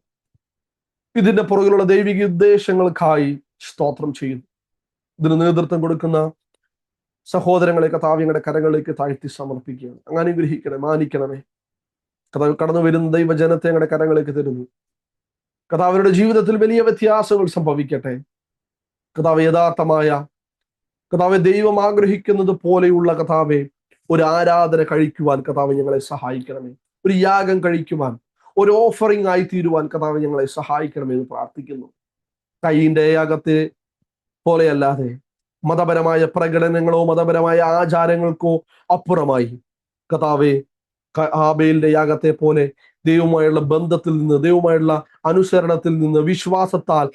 ഇതിന്റെ പുറകിലുള്ള ദൈവിക ഉദ്ദേശങ്ങൾക്കായി സ്തോത്രം ചെയ്യുന്നു. ഇതിന് നേതൃത്വം കൊടുക്കുന്ന സഹോദരങ്ങളെ കർത്താവിയുടെ കരങ്ങളിലേക്ക് താഴ്ത്തി സമർപ്പിക്കുകയാണ്. അങ്ങ് അനുഗ്രഹിക്കണേ, മാനിക്കണമേ. കർത്താവ് കടന്നു വരുന്ന ദൈവജനത്തെ ഞങ്ങളുടെ കരങ്ങളിലേക്ക് തരുന്നു. കർത്താവിന്റെ ജീവിതത്തിൽ വലിയ വ്യത്യാസങ്ങൾ സംഭവിക്കട്ടെ. കർത്താവ് യഥാർത്ഥമായ, കർത്താവെ ദൈവം ആഗ്രഹിക്കുന്നത് പോലെയുള്ള കർത്താവെ ഒരു ആരാധന കഴിക്കുവാൻ കർത്താവ് ഞങ്ങളെ സഹായിക്കണമേ. ഒരു യാഗം കഴിക്കുവാൻ, ഒരു ഓഫറിംഗ് ആയി തീരുവാൻ കർത്താവ് ഞങ്ങളെ സഹായിക്കണമേ എന്ന് പ്രാർത്ഥിക്കുന്നു. കയ്യിന്റെ യാഗത്തെ പോലെയല്ലാതെ മതപരമായ പ്രകടനങ്ങളോ മതപരമായ ആചാരങ്ങൾക്കോ അപ്പുറമായി കർത്താവെ ആബേലിന്റെ യാഗത്തെ പോലെ ദൈവവുമായുള്ള ബന്ധത്തിൽ നിന്ന്, ദൈവവുമായുള്ള അനുസരണത്തിൽ നിന്ന്, വിശ്വാസത്താൽ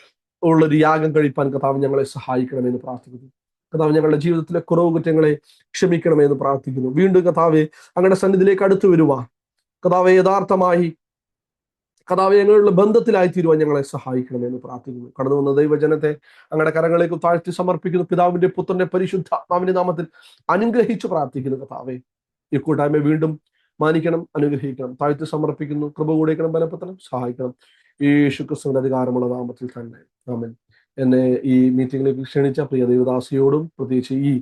ഉള്ളൊരു യാഗം കഴിപ്പാൻ കർത്താവ് ഞങ്ങളെ സഹായിക്കണമെന്ന് പ്രാർത്ഥിക്കുന്നു. കർത്താവ് ഞങ്ങളുടെ ജീവിതത്തിലെ കുറവ് കുറ്റങ്ങളെ ക്ഷമിക്കണമെന്ന് പ്രാർത്ഥിക്കുന്നു. വീണ്ടും കർത്താവെ അങ്ങയുടെ സന്നിധിയിലേക്ക് അടുത്തു വരുവാൻ, കർത്താവെ യഥാർത്ഥമായി കർത്താവെ ഞങ്ങളുടെ ബന്ധത്തിലായി തീരുവാൻ ഞങ്ങളെ സഹായിക്കണമെന്ന് പ്രാർത്ഥിക്കുന്നു. കടന്നു വന്ന ദൈവജനത്തെ അങ്ങയുടെ കരങ്ങളിലേക്ക് താഴ്ത്തി സമർപ്പിക്കുന്നു. പിതാവിന്റെ പുത്രന്റെ പരിശുദ്ധാത്മാവിന്റെ നാമത്തിൽ അനുഗ്രഹിച്ചു പ്രാർത്ഥിക്കുന്നു. കർത്താവെ ഈ കൂട്ടായ്മ വീണ്ടും മാനിക്കണം, അനുഗ്രഹിക്കണം, താഴ്ത്തി സമർപ്പിക്കുന്നു. കൃപ കൂടിക്കണം, ബലപ്പെടുത്തണം, സഹായിക്കണം. യേശു ക്രിസ്തുവിന്റെ അധികാരമുള്ള നാമത്തിൽ തന്നെ ആമേൻ. എന്നെ ഈ മീറ്റിംഗിലേക്ക് ക്ഷണിച്ച പ്രിയ ദൈവദാസിയോടും പ്രത്യേകിച്ച് ഈ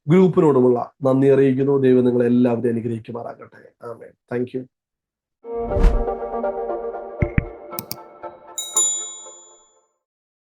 ഗ്രൂപ്പിനോടുമുള്ള നന്ദി അറിയിക്കുന്നു. ദൈവം നിങ്ങളെ എല്ലാവരെയും അനുഗ്രഹിക്കുമാറാകട്ടെ. ആമേൻ. Thank U.